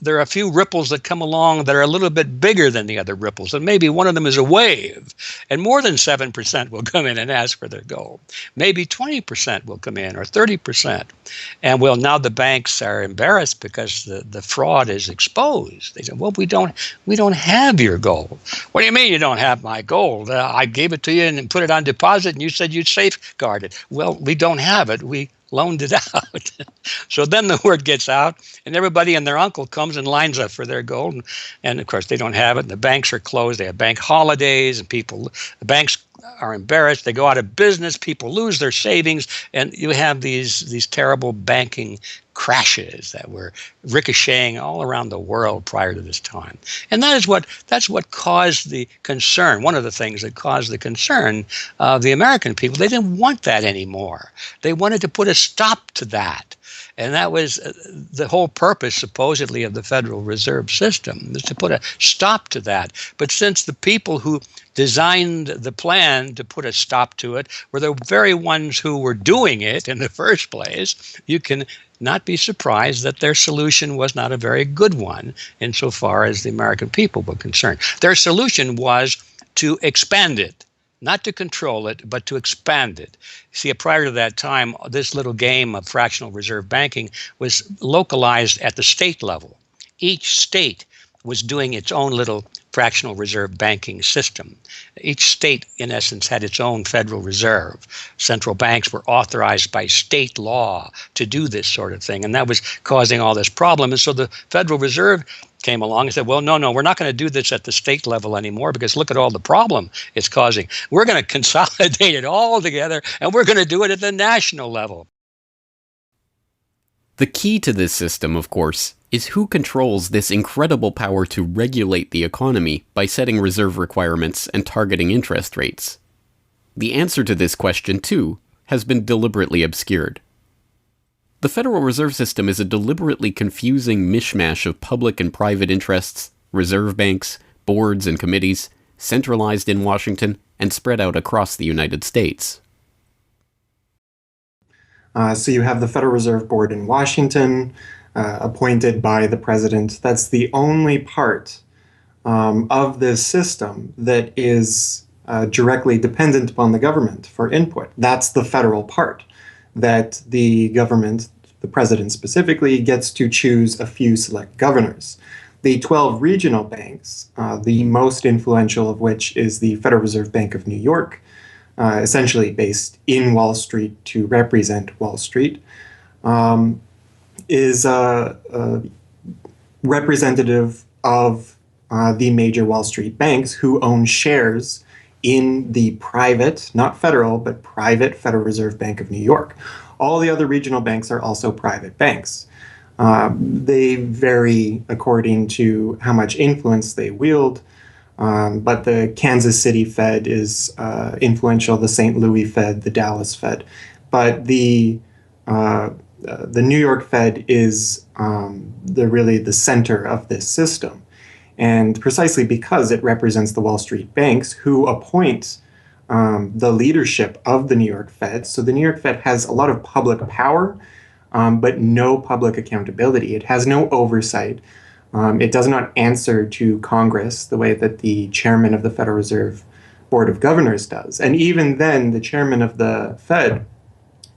Speaker 10: there are a few ripples that come along that are a little bit bigger than the other ripples, and maybe one of them is a wave, and more than 7% will come in and ask for their gold. Maybe 20% will come in, or 30%. And well, now the banks are embarrassed because the fraud is exposed. They say, well, we don't have your gold. What do you mean you don't have my gold? I gave it to you and put it on deposit, and you said you'd safeguard it. Well, we don't have it. We loaned it out. So then the word gets out, and everybody and their uncle comes and lines up for their gold. And of course, they don't have it, and the banks are closed. They have bank holidays, and the banks are embarrassed. They go out of business. People lose their savings, and you have these terrible banking crashes that were ricocheting all around the world prior to this time. And that's what caused the concern. One of the things that caused the concern of the American people, they didn't want that anymore. They wanted to put a stop to that. And that was the whole purpose, supposedly, of the Federal Reserve System, is to put a stop to that. But since the people who designed the plan to put a stop to it were the very ones who were doing it in the first place, you can not be surprised that their solution was not a very good one insofar as the American people were concerned. Their solution was to expand it. Not to control it, but to expand it. See, prior to that time, this little game of fractional reserve banking was localized at the state level. Each state was doing its own little fractional reserve banking system. Each state, in essence, had its own Federal Reserve. Central banks were authorized by state law to do this sort of thing, and that was causing all this problem. And so the Federal Reserve came along and said, well, no, we're not going to do this at the state level anymore because look at all the problem it's causing. We're going to consolidate it all together, and we're going to do it at the national level.
Speaker 1: The key to this system, of course, is who controls this incredible power to regulate the economy by setting reserve requirements and targeting interest rates. The answer to this question, too, has been deliberately obscured. The Federal Reserve System is a deliberately confusing mishmash of public and private interests, reserve banks, boards and committees, centralized in Washington and spread out across the United States.
Speaker 11: So you have the Federal Reserve Board in Washington, appointed by the president. That's the only part of this system that is directly dependent upon the government for input. That's the federal part, that the government, the president specifically, gets to choose a few select governors. The 12 regional banks, the most influential of which is the Federal Reserve Bank of New York, essentially based in Wall Street to represent Wall Street, is representative of the major Wall Street banks who own shares in the private, not federal, but private Federal Reserve Bank of New York. All the other regional banks are also private banks. They vary according to how much influence they wield. But the Kansas City Fed is influential, the St. Louis Fed, the Dallas Fed. But the New York Fed is really the center of this system. And precisely because it represents the Wall Street banks who appoint the leadership of the New York Fed. So the New York Fed has a lot of public power, but no public accountability. It has no oversight. It does not answer to Congress the way that the chairman of the Federal Reserve Board of Governors does. And even then, the chairman of the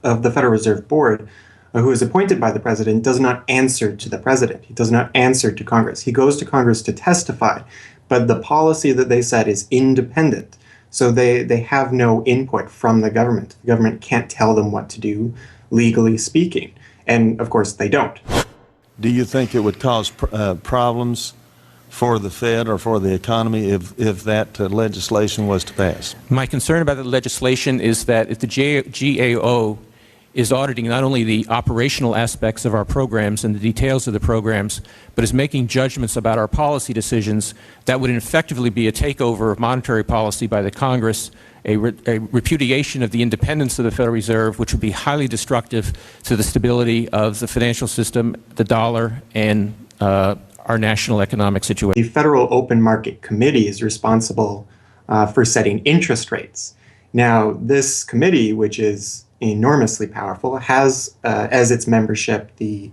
Speaker 11: Federal Reserve Board, who is appointed by the president, does not answer to the president. He does not answer to Congress. He goes to Congress to testify, but the policy that they set is independent. So they have no input from the government. The government can't tell them what to do, legally speaking. And of course, they don't.
Speaker 18: Do you think it would cause problems for the Fed or for the economy if that legislation was to pass?
Speaker 19: My concern about the legislation is that if the GAO is auditing not only the operational aspects of our programs and the details of the programs, but is making judgments about our policy decisions, that would effectively be a takeover of monetary policy by the Congress, a repudiation of the independence of the Federal Reserve, which would be highly destructive to the stability of the financial system, the dollar, and our national economic situation.
Speaker 11: The Federal Open Market Committee is responsible for setting interest rates. Now, this committee, which is enormously powerful, has as its membership the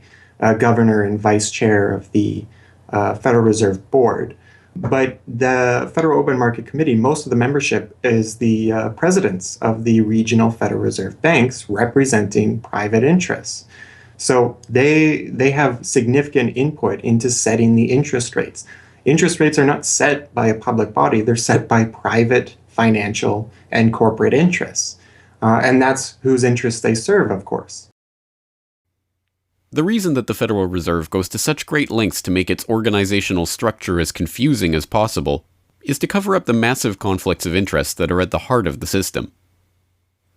Speaker 11: governor and vice chair of the Federal Reserve Board. But the Federal Open Market Committee, most of the membership is the presidents of the regional Federal Reserve banks representing private interests. So they have significant input into setting the interest rates. Interest rates are not set by a public body, they're set by private financial and corporate interests. And that's whose interests they serve, of course.
Speaker 1: The reason that the Federal Reserve goes to such great lengths to make its organizational structure as confusing as possible is to cover up the massive conflicts of interest that are at the heart of the system.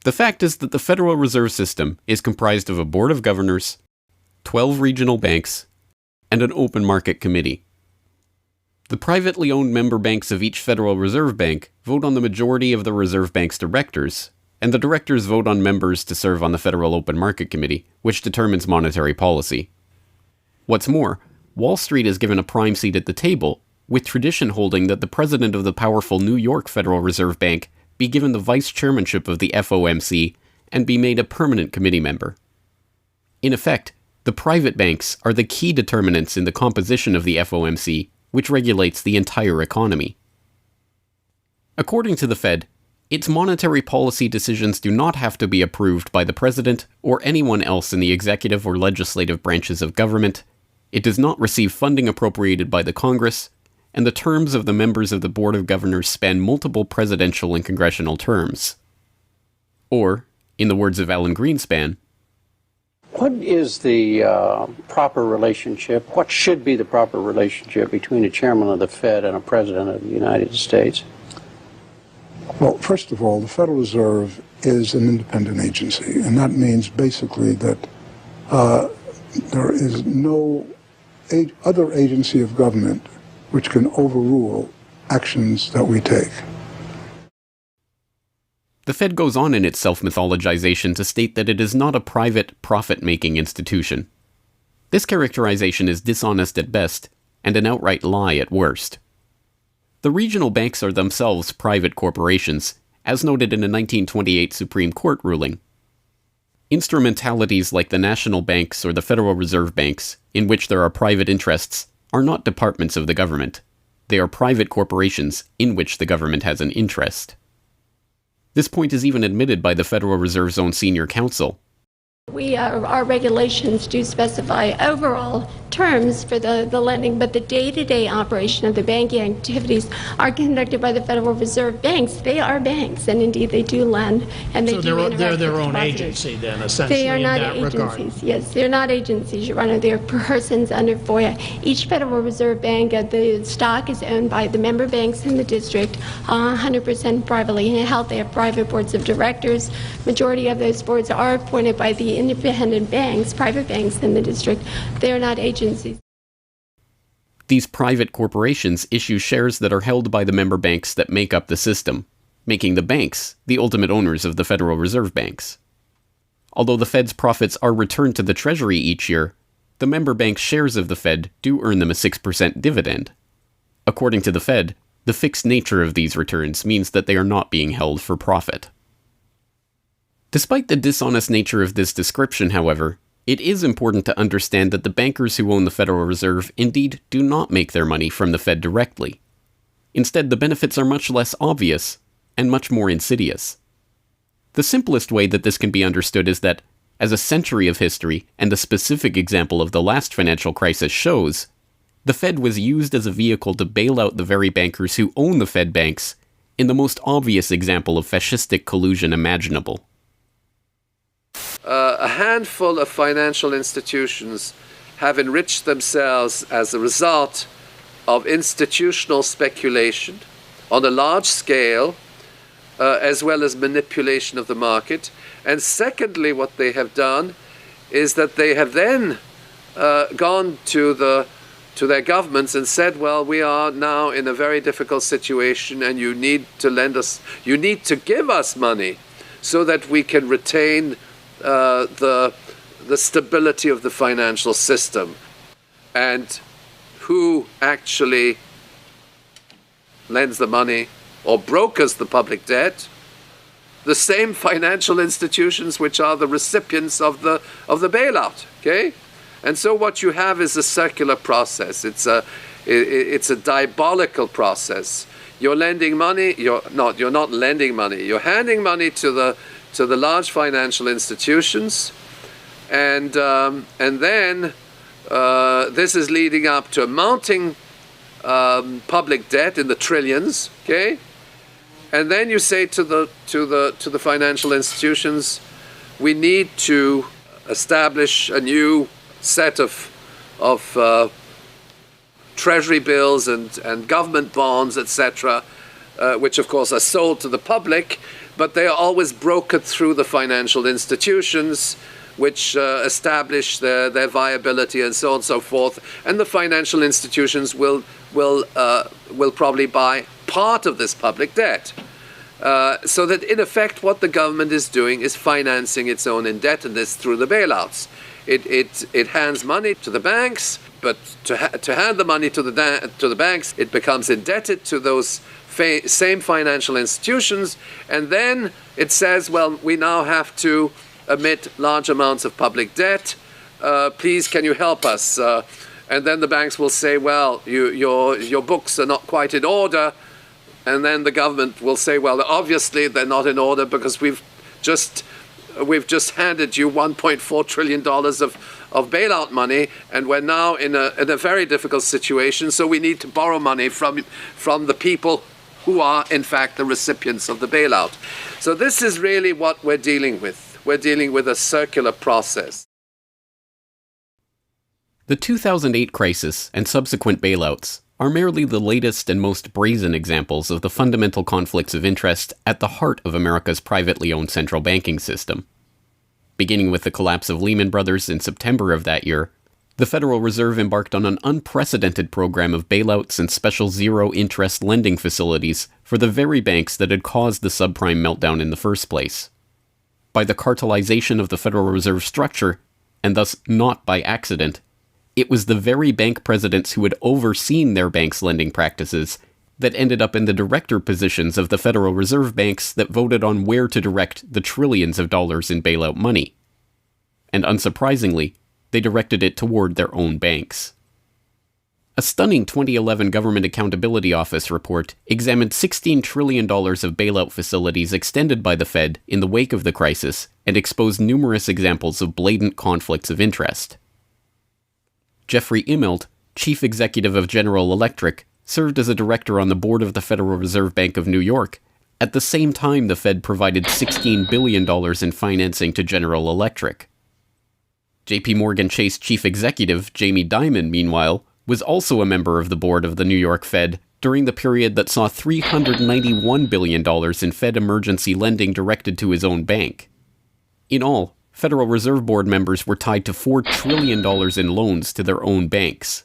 Speaker 1: The fact is that the Federal Reserve System is comprised of a board of governors, 12 regional banks, and an open market committee. The privately owned member banks of each Federal Reserve Bank vote on the majority of the Reserve Bank's directors, and the directors vote on members to serve on the Federal Open Market Committee, which determines monetary policy. What's more, Wall Street is given a prime seat at the table, with tradition holding that the president of the powerful New York Federal Reserve Bank be given the vice chairmanship of the FOMC and be made a permanent committee member. In effect, the private banks are the key determinants in the composition of the FOMC, which regulates the entire economy. According to the Fed, its monetary policy decisions do not have to be approved by the president or anyone else in the executive or legislative branches of government. It does not receive funding appropriated by the Congress, and the terms of the members of the Board of Governors span multiple presidential and congressional terms. Or, in the words of Alan Greenspan,
Speaker 20: what is the proper relationship, what should be the proper relationship between a chairman of the Fed and a president of the United States?
Speaker 21: Well, first of all, the Federal Reserve is an independent agency, and that means basically that there is no other agency of government which can overrule actions that we take.
Speaker 1: The Fed goes on in its self-mythologization to state that it is not a private, profit-making institution. This characterization is dishonest at best, and an outright lie at worst. The regional banks are themselves private corporations, as noted in a 1928 Supreme Court ruling. Instrumentalities like the national banks or the Federal Reserve banks, in which there are private interests, are not departments of the government. They are private corporations in which the government has an interest. This point is even admitted by the Federal Reserve's own senior counsel.
Speaker 22: Our regulations do specify overall terms for the lending, but the day-to-day operation of the banking activities are conducted by the Federal Reserve banks. They are banks, and indeed they do lend, and they do interact
Speaker 16: they're their
Speaker 22: with
Speaker 16: own
Speaker 22: depositors.
Speaker 16: agency then, essentially,
Speaker 22: They are not
Speaker 16: in that
Speaker 22: agencies.
Speaker 16: regard.
Speaker 22: Yes, they're not agencies, Your Honor. They're persons under FOIA. Each Federal Reserve bank, the stock is owned by the member banks in the district, 100% privately held. They have private boards of directors. Majority of those boards are appointed by the independent banks, private banks in the district. They are not agencies.
Speaker 1: These private corporations issue shares that are held by the member banks that make up the system, making the banks the ultimate owners of the Federal Reserve banks. Although the Fed's profits are returned to the Treasury each year, the member banks' shares of the Fed do earn them a 6% dividend. According to the Fed, the fixed nature of these returns means that they are not being held for profit. Despite the dishonest nature of this description, however, it is important to understand that the bankers who own the Federal Reserve indeed do not make their money from the Fed directly. Instead, the benefits are much less obvious and much more insidious. The simplest way that this can be understood is that, as a century of history and a specific example of the last financial crisis shows, the Fed was used as a vehicle to bail out the very bankers who own the Fed banks in the most obvious example of fascistic collusion imaginable.
Speaker 23: A handful of financial institutions have enriched themselves as a result of institutional speculation on a large scale, as well as manipulation of the market. And secondly, what they have done is that they have then gone to their governments and said, well, we are now in a very difficult situation and you need to lend us, you need to give us money so that we can retain the stability of the financial system. And who actually lends the money or brokers the public debt? The same financial institutions which are the recipients of the bailout. Okay, and so what you have is a circular process. It's a diabolical process. You're lending money. You're not lending money. You're handing money to the large financial institutions, and then this is leading up to a mounting public debt in the trillions. Okay, and then you say to the financial institutions, we need to establish a new set of treasury bills and government bonds, etc., which of course are sold to the public, but they are always brokered through the financial institutions, which establish their viability and so on and so forth. And the financial institutions will probably buy part of this public debt. So that in effect what the government is doing is financing its own indebtedness through the bailouts. It hands money to the banks, but to hand the money to the banks, it becomes indebted to those same financial institutions, and then it says, well, we now have to emit large amounts of public debt. Please, can you help us? And then the banks will say, well, your books are not quite in order. And then the government will say, well, obviously they're not in order because we've just handed you $1.4 trillion of bailout money, and we're now in a very difficult situation, so we need to borrow money from the people who are, in fact, the recipients of the bailout. So this is really what we're dealing with. We're dealing with a circular process.
Speaker 1: The 2008 crisis and subsequent bailouts are merely the latest and most brazen examples of the fundamental conflicts of interest at the heart of America's privately owned central banking system. Beginning with the collapse of Lehman Brothers in September of that year, the Federal Reserve embarked on an unprecedented program of bailouts and special zero-interest lending facilities for the very banks that had caused the subprime meltdown in the first place. By the cartelization of the Federal Reserve structure, and thus not by accident, it was the very bank presidents who had overseen their banks' lending practices that ended up in the director positions of the Federal Reserve banks that voted on where to direct the trillions of dollars in bailout money. And unsurprisingly, they directed it toward their own banks. A stunning 2011 Government Accountability Office report examined $16 trillion of bailout facilities extended by the Fed in the wake of the crisis and exposed numerous examples of blatant conflicts of interest. Jeffrey Immelt, chief executive of General Electric, served as a director on the board of the Federal Reserve Bank of New York. At the same time, the Fed provided $16 billion in financing to General Electric. JP Morgan Chase chief executive Jamie Dimon, meanwhile, was also a member of the board of the New York Fed during the period that saw $391 billion in Fed emergency lending directed to his own bank. In all, Federal Reserve Board members were tied to $4 trillion in loans to their own banks.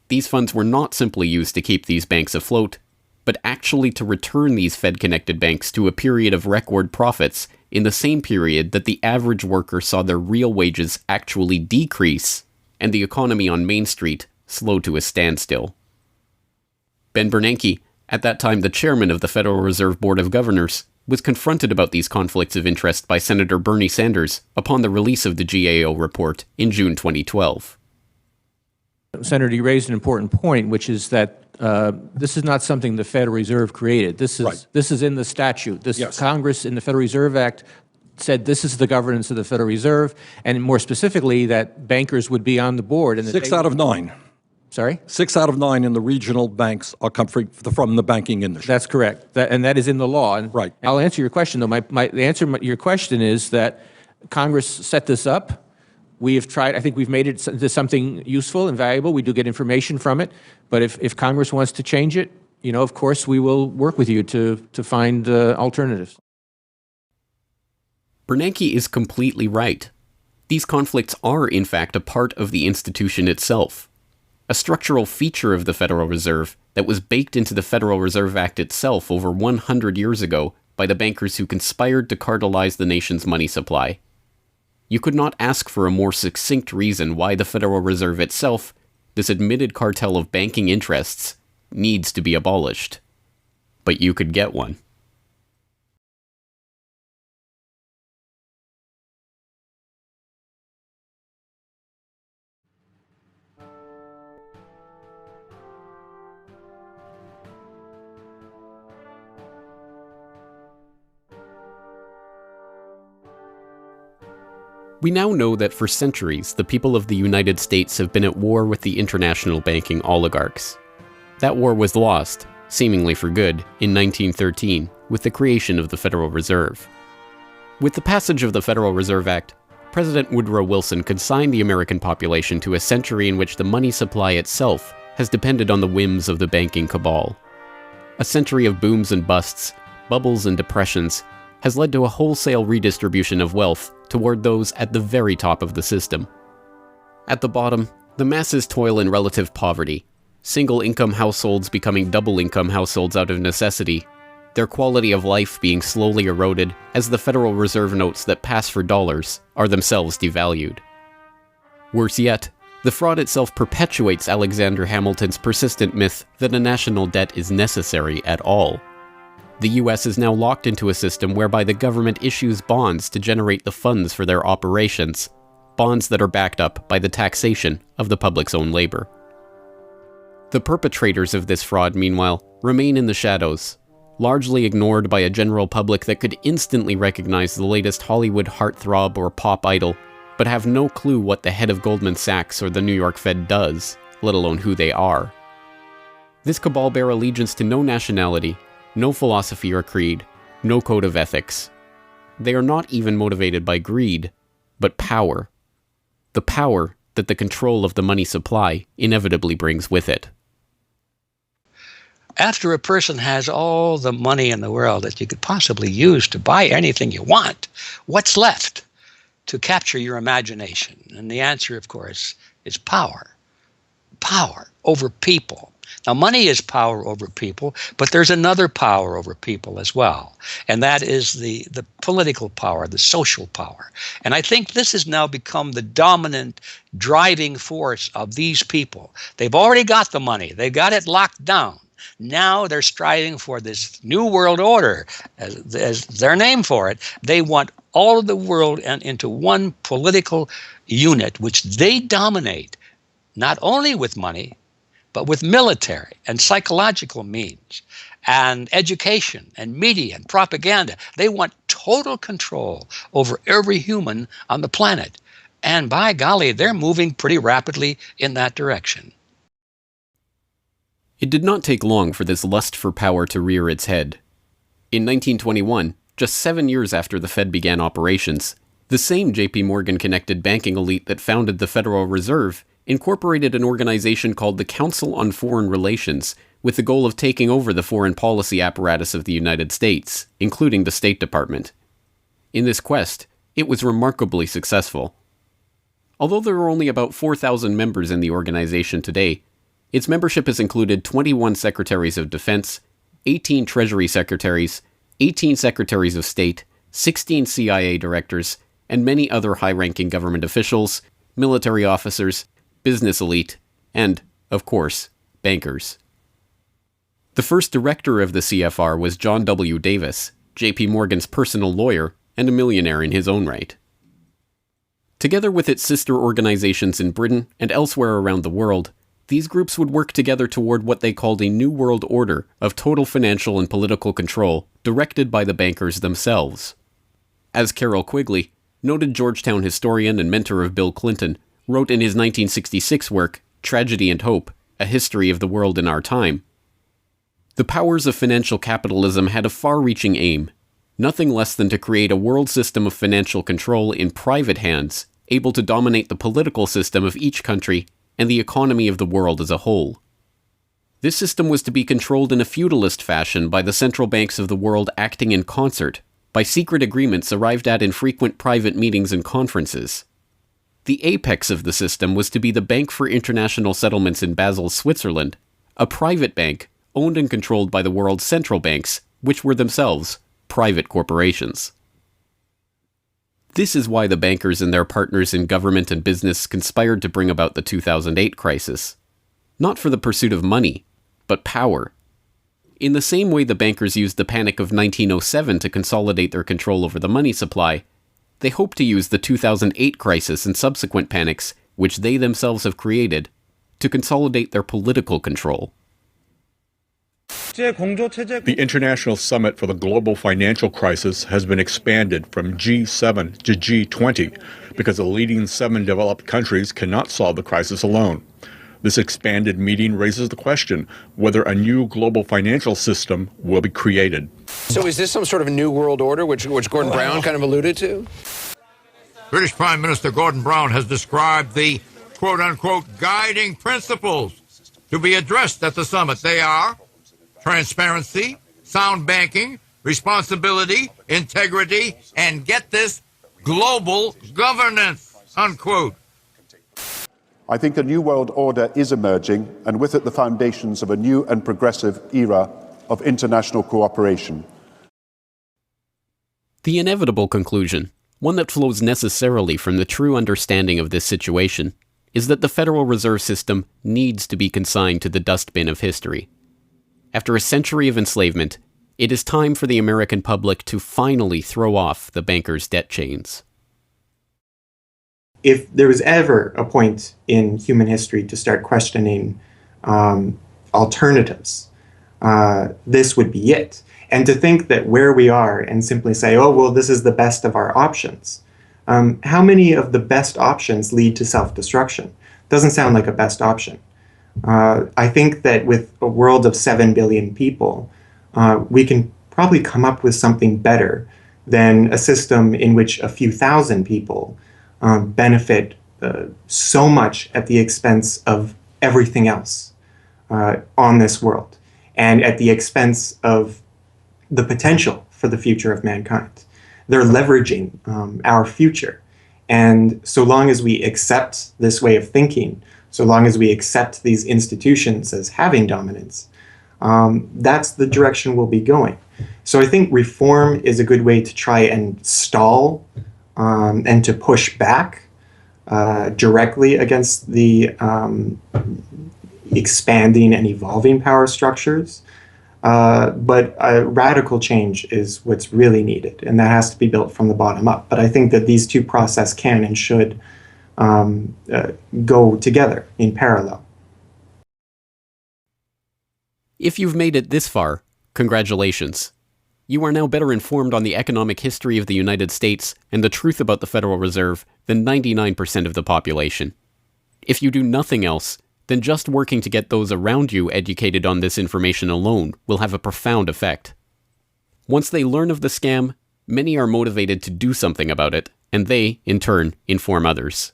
Speaker 1: These funds were not simply used to keep these banks afloat, but actually to return these Fed-connected banks to a period of record profits in the same period that the average worker saw their real wages actually decrease and the economy on Main Street slow to a standstill. Ben Bernanke, at that time the chairman of the Federal Reserve Board of Governors, was confronted about these conflicts of interest by Senator Bernie Sanders upon the release of the GAO report in June 2012.
Speaker 19: Senator, you raised an important point, which is that this is not something the Federal Reserve created. This is in the statute. Congress in the Federal Reserve Act said this is the governance of the Federal Reserve, and more specifically that bankers would be on the board. And
Speaker 2: 6 out of 9.
Speaker 19: Sorry?
Speaker 2: 6 out of 9 in the regional banks are from the banking industry.
Speaker 19: That's correct. And that is in the law. And
Speaker 2: right.
Speaker 19: I'll answer your question, though. The answer to your question is that Congress set this up. We have tried, I think we've made it into something useful and valuable. We do get information from it. But if Congress wants to change it, of course, we will work with you to find alternatives.
Speaker 1: Bernanke is completely right. These conflicts are, in fact, a part of the institution itself. A structural feature of the Federal Reserve that was baked into the Federal Reserve Act itself over 100 years ago by the bankers who conspired to cartelize the nation's money supply. You could not ask for a more succinct reason why the Federal Reserve itself, this admitted cartel of banking interests, needs to be abolished. But you could get one. We now know that for centuries, the people of the United States have been at war with the international banking oligarchs. That war was lost, seemingly for good, in 1913, with the creation of the Federal Reserve. With the passage of the Federal Reserve Act, President Woodrow Wilson consigned the American population to a century in which the money supply itself has depended on the whims of the banking cabal. A century of booms and busts, bubbles and depressions, has led to a wholesale redistribution of wealth toward those at the very top of the system. At the bottom, the masses toil in relative poverty, single-income households becoming double-income households out of necessity, their quality of life being slowly eroded as the Federal Reserve notes that pass for dollars are themselves devalued. Worse yet, the fraud itself perpetuates Alexander Hamilton's persistent myth that a national debt is necessary at all. The US is now locked into a system whereby the government issues bonds to generate the funds for their operations, bonds that are backed up by the taxation of the public's own labor. The perpetrators of this fraud, meanwhile, remain in the shadows, largely ignored by a general public that could instantly recognize the latest Hollywood heartthrob or pop idol but have no clue what the head of Goldman Sachs or the New York Fed does, let alone who they are. This cabal bear allegiance to no nationality, no philosophy or creed, no code of ethics. They are not even motivated by greed, but power. The power that the control of the money supply inevitably brings with it.
Speaker 10: After a person has all the money in the world that you could possibly use to buy anything you want, what's left to capture your imagination? And the answer, of course, is power. Power over people. Now, money is power over people, but there's another power over people as well, and that is the political power, the social power. And I think this has now become the dominant driving force of these people. They've already got the money. They've got it locked down. Now they're striving for this new world order, as their name for it. They want all of the world into one political unit, which they dominate, not only with money, but with military and psychological means and education and media and propaganda. They want total control over every human on the planet. And by golly, they're moving pretty rapidly in that direction.
Speaker 1: It did not take long for this lust for power to rear its head. In 1921, just 7 years after the Fed began operations, the same J.P. Morgan-connected banking elite that founded the Federal Reserve incorporated an organization called the Council on Foreign Relations with the goal of taking over the foreign policy apparatus of the United States, including the State Department. In this quest, it was remarkably successful. Although there are only about 4,000 members in the organization today, its membership has included 21 Secretaries of Defense, 18 Treasury Secretaries, 18 Secretaries of State, 16 CIA directors, and many other high-ranking government officials, military officers, business elite, and, of course, bankers. The first director of the CFR was John W. Davis, J.P. Morgan's personal lawyer and a millionaire in his own right. Together with its sister organizations in Britain and elsewhere around the world, these groups would work together toward what they called a new world order of total financial and political control directed by the bankers themselves. As Carroll Quigley, noted Georgetown historian and mentor of Bill Clinton, wrote in his 1966 work, Tragedy and Hope, A History of the World in Our Time, the powers of financial capitalism had a far-reaching aim, nothing less than to create a world system of financial control in private hands, able to dominate the political system of each country and the economy of the world as a whole. This system was to be controlled in a feudalist fashion by the central banks of the world acting in concert, by secret agreements arrived at in frequent private meetings and conferences. The apex of the system was to be the Bank for International Settlements in Basel, Switzerland, a private bank owned and controlled by the world's central banks, which were themselves private corporations. This is why the bankers and their partners in government and business conspired to bring about the 2008 crisis. Not for the pursuit of money, but power. In the same way the bankers used the panic of 1907 to consolidate their control over the money supply, they hope to use the 2008 crisis and subsequent panics, which they themselves have created, to consolidate their political control.
Speaker 3: The International Summit for the Global Financial Crisis has been expanded from G7 to G20 because the leading 7 developed countries cannot solve the crisis alone. This expanded meeting raises the question whether a new global financial system will be created.
Speaker 4: So is this some sort of a new world order, which Gordon Brown kind of alluded to?
Speaker 5: British Prime Minister Gordon Brown has described the quote-unquote guiding principles to be addressed at the summit. They are transparency, sound banking, responsibility, integrity, and get this, global governance, unquote.
Speaker 24: I think a new world order is emerging, and with it the foundations of a new and progressive era of international cooperation.
Speaker 1: The inevitable conclusion, one that flows necessarily from the true understanding of this situation, is that the Federal Reserve System needs to be consigned to the dustbin of history. After a century of enslavement, it is time for the American public to finally throw off the bankers' debt chains.
Speaker 11: If there was ever a point in human history to start questioning alternatives, this would be it. And to think that where we are and simply say, oh, well, this is the best of our options, How many of the best options lead to self-destruction? Doesn't sound like a best option. I think that with a world of 7 billion people, we can probably come up with something better than a system in which a few thousand people benefit so much at the expense of everything else on this world, and at the expense of the potential for the future of mankind. They're leveraging our future. And so long as we accept this way of thinking, so long as we accept these institutions as having dominance, that's the direction we'll be going. So I think reform is a good way to try and stall and to push back directly against the expanding and evolving power structures. But radical change is what's really needed, and that has to be built from the bottom up. But I think that these two processes can and should go together in parallel.
Speaker 1: If you've made it this far, congratulations. You are now better informed on the economic history of the United States and the truth about the Federal Reserve than 99% of the population. If you do nothing else, then just working to get those around you educated on this information alone will have a profound effect. Once they learn of the scam, many are motivated to do something about it, and they, in turn, inform others.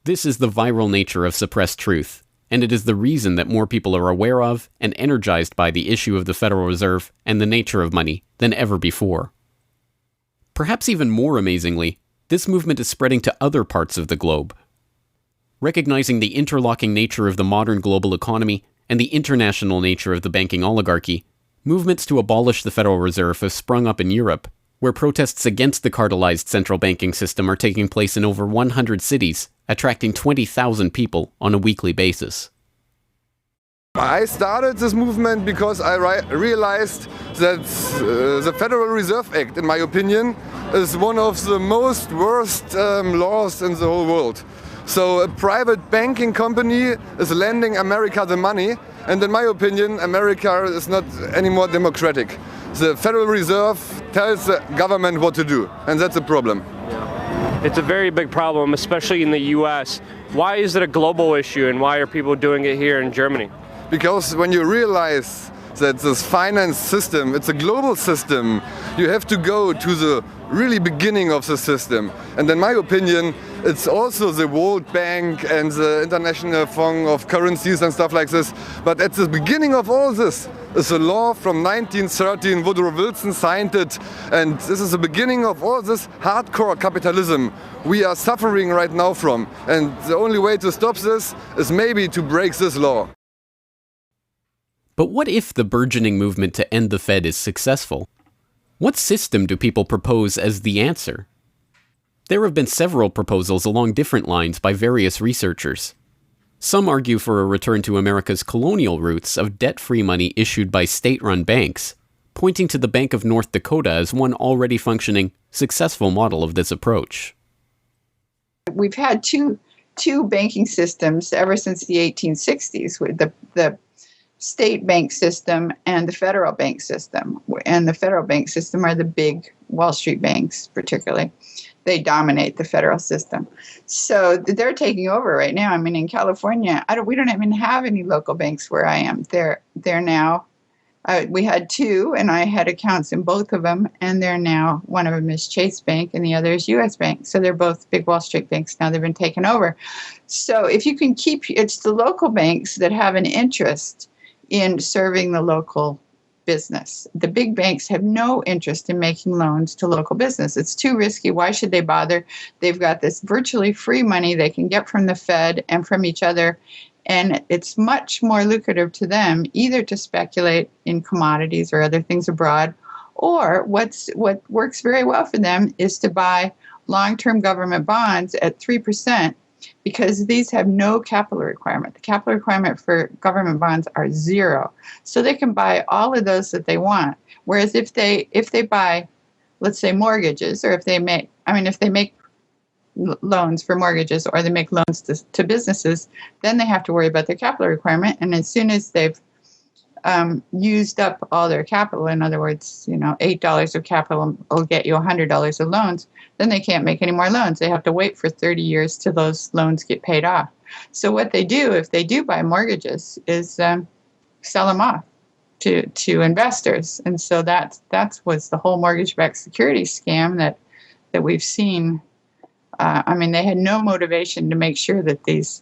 Speaker 1: This is the viral nature of suppressed truth, and it is the reason that more people are aware of and energized by the issue of the Federal Reserve and the nature of money than ever before. Perhaps even more amazingly, this movement is spreading to other parts of the globe. Recognizing the interlocking nature of the modern global economy and the international nature of the banking oligarchy, movements to abolish the Federal Reserve have sprung up in Europe, where protests against the cartelized central banking system are taking place in over 100 cities, attracting 20,000 people on a weekly basis.
Speaker 6: I started this movement because I realized that the Federal Reserve Act, in my opinion, is one of the most worst laws in the whole world. So a private banking company is lending America the money, and in my opinion, America is not any more democratic. The Federal Reserve tells the government what to do, and that's a problem.
Speaker 7: It's a very big problem, especially in the US. Why is it a global issue, and why are people doing it here in Germany?
Speaker 6: Because when you realize that this finance system, it's a global system, you have to go to the really beginning of the system. And in my opinion, it's also the World Bank and the International Fund of Currencies and stuff like this. But at the beginning of all this is a law from 1913, Woodrow Wilson signed it. And this is the beginning of all this hardcore capitalism we are suffering right now from. And the only way to stop this is maybe to break this law.
Speaker 1: But what if the burgeoning movement to end the Fed is successful? What system do people propose as the answer? There have been several proposals along different lines by various researchers. Some argue for a return to America's colonial roots of debt-free money issued by state-run banks, pointing to the Bank of North Dakota as one already functioning, successful model of this approach.
Speaker 8: We've had two banking systems ever since the 1860s, with the state bank system and the federal bank system. And the federal bank system are the big Wall Street banks, particularly. They dominate the federal system. So they're taking over right now. I mean, in California, we don't even have any local banks where I am. They're now, we had two, and I had accounts in both of them, and they're now, one of them is Chase Bank and the other is U.S. Bank. So they're both big Wall Street banks now. They've been taken over. So if you can keep, it's the local banks that have an interest in serving the local business. The big banks have no interest in making loans to local business. It's too risky. Why should they bother? They've got this virtually free money they can get from the Fed and from each other, and it's much more lucrative to them either to speculate in commodities or other things abroad, or what works very well for them is to buy long-term government bonds at 3%, because these have no capital requirement. The capital requirement for government bonds are zero. So they can buy all of those that they want. Whereas if they buy, let's say, mortgages, or if they make loans for mortgages, or they make loans to businesses, then they have to worry about their capital requirement. And as soon as they've used up all their capital, in other words, $8 of capital will get you $100 of loans, then they can't make any more loans. They have to wait for 30 years till those loans get paid off. So what they do, if they do buy mortgages, is sell them off to investors. And so that was the whole mortgage-backed securities scam that we've seen. They had no motivation to make sure that these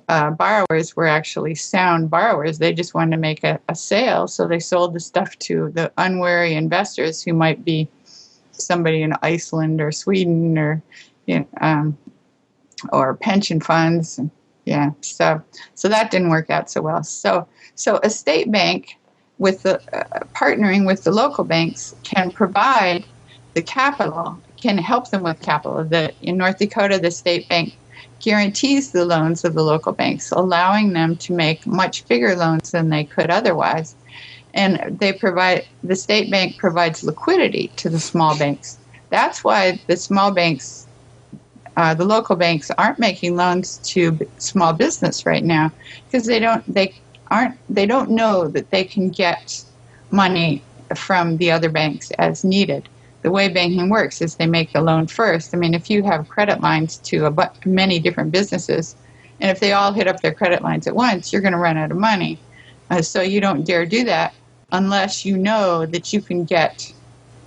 Speaker 8: borrowers were actually sound borrowers. They just wanted to make a sale, so they sold the stuff to the unwary investors who might be somebody in Iceland or Sweden or pension funds. Yeah, so that didn't work out so well. So a state bank with the partnering with the local banks can provide the capital, can help them with capital. In North Dakota, the state bank guarantees the loans of the local banks, allowing them to make much bigger loans than they could otherwise. And the state bank provides liquidity to the small banks. That's why the small banks, the local banks, aren't making loans to small business right now, because they don't know that they can get money from the other banks as needed. The way banking works is they make the loan first. If you have credit lines to many different businesses, and if they all hit up their credit lines at once, you're going to run out of money. So you don't dare do that unless you know that you can get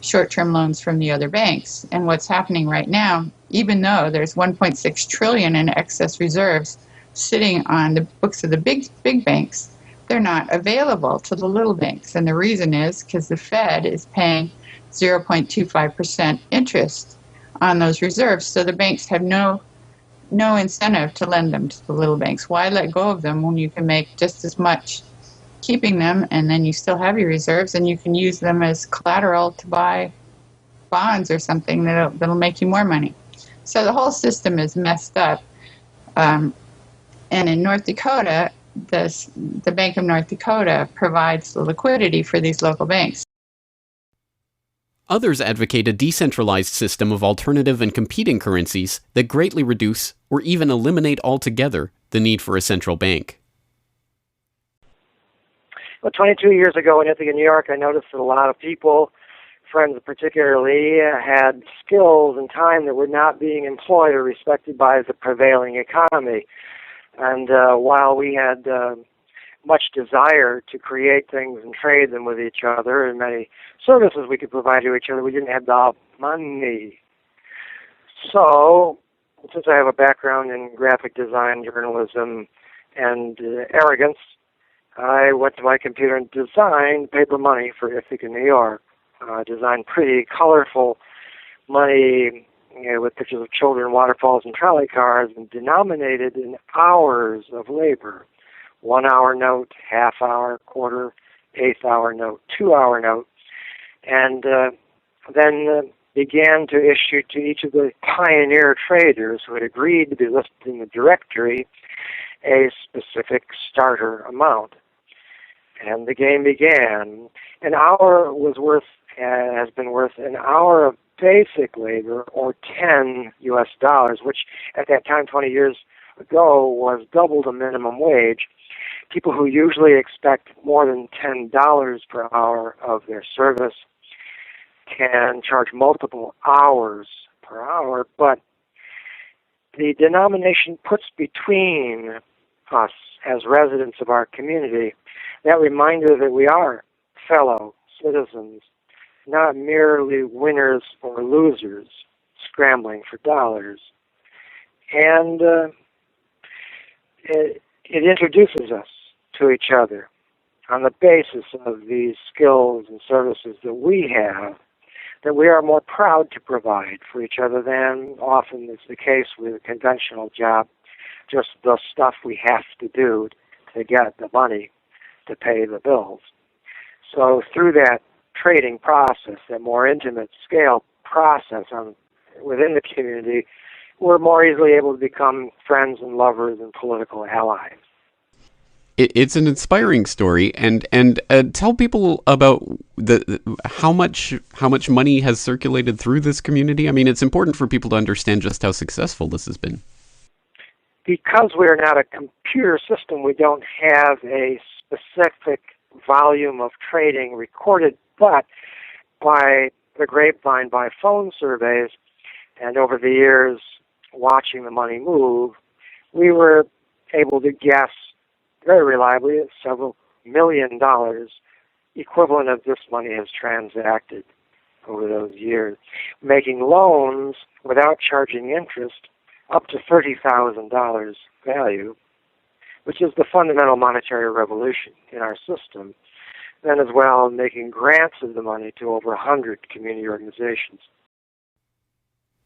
Speaker 8: short-term loans from the other banks. And what's happening right now, even though there's $1.6 trillion in excess reserves sitting on the books of the big banks, they're not available to the little banks. And the reason is because the Fed is paying 0.25% interest on those reserves. So the banks have no incentive to lend them to the little banks. Why let go of them when you can make just as much keeping them, and then you still have your reserves, and you can use them as collateral to buy bonds or something that'll make you more money. So the whole system is messed up. And in North Dakota, the Bank of North Dakota provides the liquidity for these local banks.
Speaker 1: Others advocate a decentralized system of alternative and competing currencies that greatly reduce or even eliminate altogether the need for a central bank.
Speaker 9: Well, 22 years ago in Ithaca, New York, I noticed that a lot of people, friends particularly, had skills and time that were not being employed or respected by the prevailing economy. And while we had much desire to create things and trade them with each other, and many services we could provide to each other, we didn't have the money. So, since I have a background in graphic design, journalism, and arrogance, I went to my computer and designed paper money for Ithaca, New York. Designed pretty colorful money, with pictures of children, waterfalls, and trolley cars, and denominated in hours of labor. 1 hour note, half hour, quarter, eighth hour note, 2 hour note, and then began to issue to each of the pioneer traders who had agreed to be listed in the directory a specific starter amount. And the game began. An hour has been worth an hour of basic labor, or $10 US, which at that time, 20 years ago, was double the minimum wage. People who usually expect more than $10 per hour of their service can charge multiple hours per hour, but the denomination puts between us as residents of our community that reminder that we are fellow citizens, not merely winners or losers scrambling for dollars. And it introduces us to each other on the basis of these skills and services that we have, that we are more proud to provide for each other than often is the case with a conventional job, just the stuff we have to do to get the money to pay the bills. So through that trading process, that more intimate scale process within the community, we're more easily able to become friends and lovers and political allies.
Speaker 1: It's an inspiring story, and tell people about how much money has circulated through this community. I mean, it's important for people to understand just how successful this has been. Because
Speaker 9: we're not a computer system, we don't have a specific volume of trading recorded, but by the grapevine, by phone surveys, and over the years watching the money move, we were able to guess very reliably at several $1 million equivalent of this money has transacted over those years, making loans without charging interest up to $30,000 value, which is the fundamental monetary revolution in our system, then as well making grants of the money to over 100 community organizations.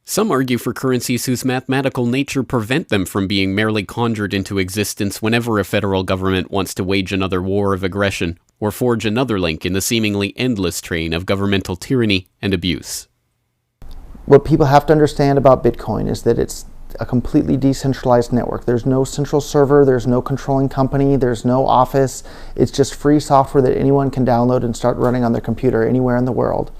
Speaker 1: Some argue for currencies whose mathematical nature prevent them from being merely conjured into existence whenever a federal government wants to wage another war of aggression or forge another link in the seemingly endless train of governmental tyranny and abuse.
Speaker 12: What people have to understand about Bitcoin is that it's a completely decentralized network. There's no central server, there's no controlling company, there's no office. It's just free software that anyone can download and start running on their computer anywhere in the world.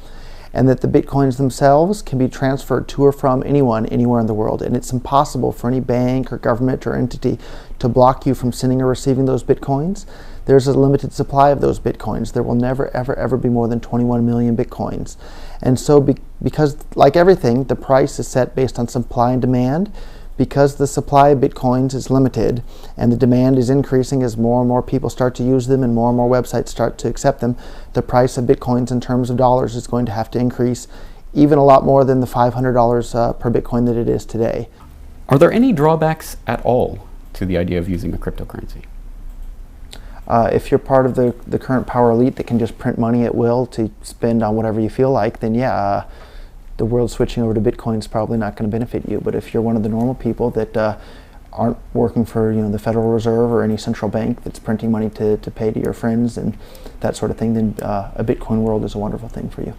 Speaker 12: And that the Bitcoins themselves can be transferred to or from anyone anywhere in the world. And it's impossible for any bank or government or entity to block you from sending or receiving those Bitcoins. There's a limited supply of those Bitcoins. There will never, ever, ever be more than 21 million Bitcoins. And so because, like everything, the price is set based on supply and demand, because the supply of Bitcoins is limited and the demand is increasing as more and more people start to use them and more websites start to accept them, the price of Bitcoins in terms of dollars is going to have to increase even a lot more than the $500 per Bitcoin that it is today.
Speaker 1: Are there any drawbacks at all to the idea of using a cryptocurrency?
Speaker 12: If you're part of the current power elite that can just print money at will to spend on whatever you feel like, then yeah, the world switching over to Bitcoin is probably not going to benefit you. But if you're one of the normal people that aren't working for the Federal Reserve or any central bank that's printing money to pay to your friends and that sort of thing, then a Bitcoin world is a wonderful thing for you.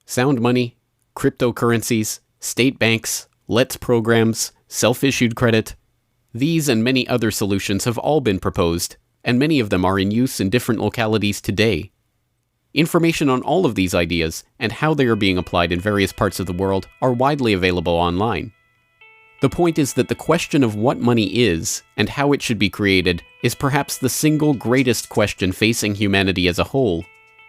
Speaker 1: Sound money, cryptocurrencies, state banks, LETS programs, self-issued credit. These and many other solutions have all been proposed, and many of them are in use in different localities today. Information on all of these ideas and how they are being applied in various parts of the world are widely available online. The point is that the question of what money is and how it should be created is perhaps the single greatest question facing humanity as a whole,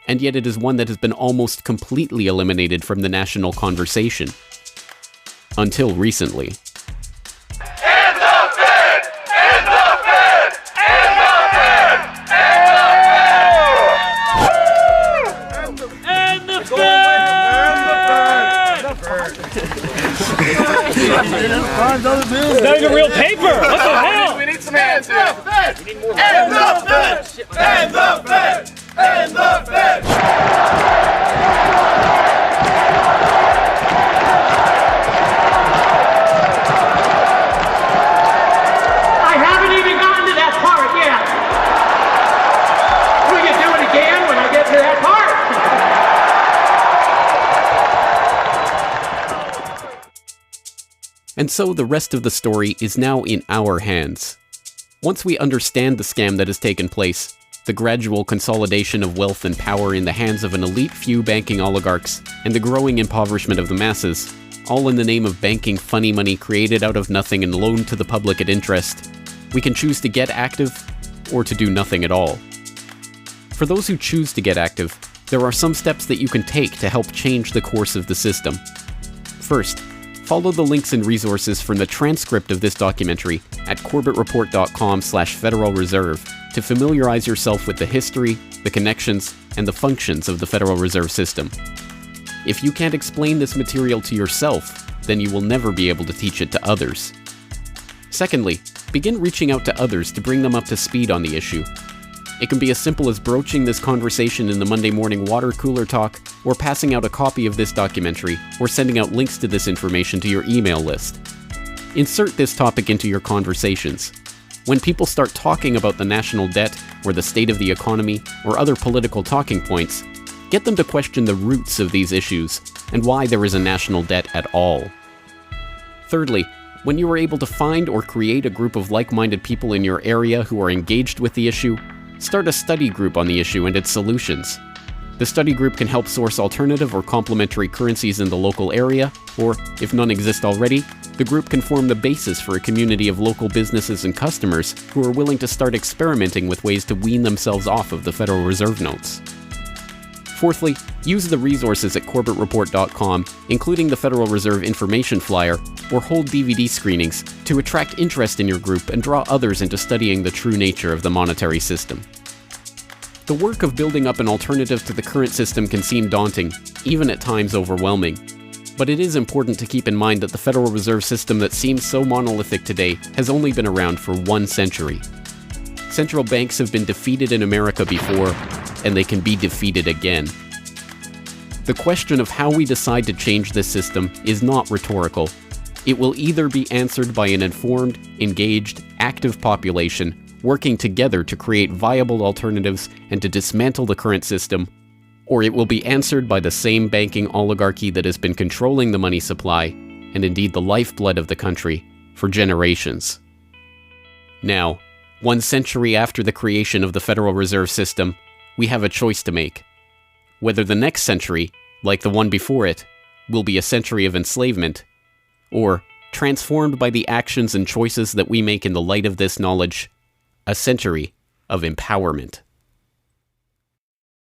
Speaker 1: and yet it is one that has been almost completely eliminated from the national conversation. Until recently.
Speaker 13: It's not even real paper! What the hell? We need some hands here! We need more hands! Hands up, Fed! Hands up, Fed! Hands up, Fed! I haven't even gotten to that part yet! We can do it again when I get to that part!
Speaker 1: And so the rest of the story is now in our hands. Once we understand the scam that has taken place, the gradual consolidation of wealth and power in the hands of an elite few banking oligarchs, and the growing impoverishment of the masses, all in the name of banking funny money created out of nothing and loaned to the public at interest, we can choose to get active or to do nothing at all. For those who choose to get active, there are some steps that you can take to help change the course of the system. First, follow the links and resources from the transcript of this documentary at corbettreport.com/Federal Reserve to familiarize yourself with the history, the connections, and the functions of the Federal Reserve System. If you can't explain this material to yourself, then you will never be able to teach it to others. Secondly, begin reaching out to others to bring them up to speed on the issue. It can be as simple as broaching this conversation in the Monday morning water cooler talk, or passing out a copy of this documentary, or sending out links to this information to your email list. Insert this topic into your conversations. When people start talking about the national debt, or the state of the economy, or other political talking points, get them to question the roots of these issues, and why there is a national debt at all. Thirdly, when you are able to find or create a group of like-minded people in your area who are engaged with the issue, start a study group on the issue and its solutions. The study group can help source alternative or complementary currencies in the local area, or, if none exist already, The group can form the basis for a community of local businesses and customers who are willing to start experimenting with ways to wean themselves off of the Federal Reserve notes. Fourthly, use the resources at corbettreport.com, including the Federal Reserve information flyer, or hold DVD screenings to attract interest in your group and draw others into studying the true nature of the monetary system. The work of building up an alternative to the current system can seem daunting, even at times overwhelming. But it is important to keep in mind that the Federal Reserve System that seems so monolithic today has only been around for 1 century. Central banks have been defeated in America before, and they can be defeated again. The question of how we decide to change this system is not rhetorical. It will either be answered by an informed, engaged, active population working together to create viable alternatives and to dismantle the current system, or it will be answered by the same banking oligarchy that has been controlling the money supply, and indeed the lifeblood of the country, for generations. Now, 1 century after the creation of the Federal Reserve System, we have a choice to make. Whether the next century, like the one before it, will be a century of enslavement, or, transformed by the actions and choices that we make in the light of this knowledge, a century of empowerment.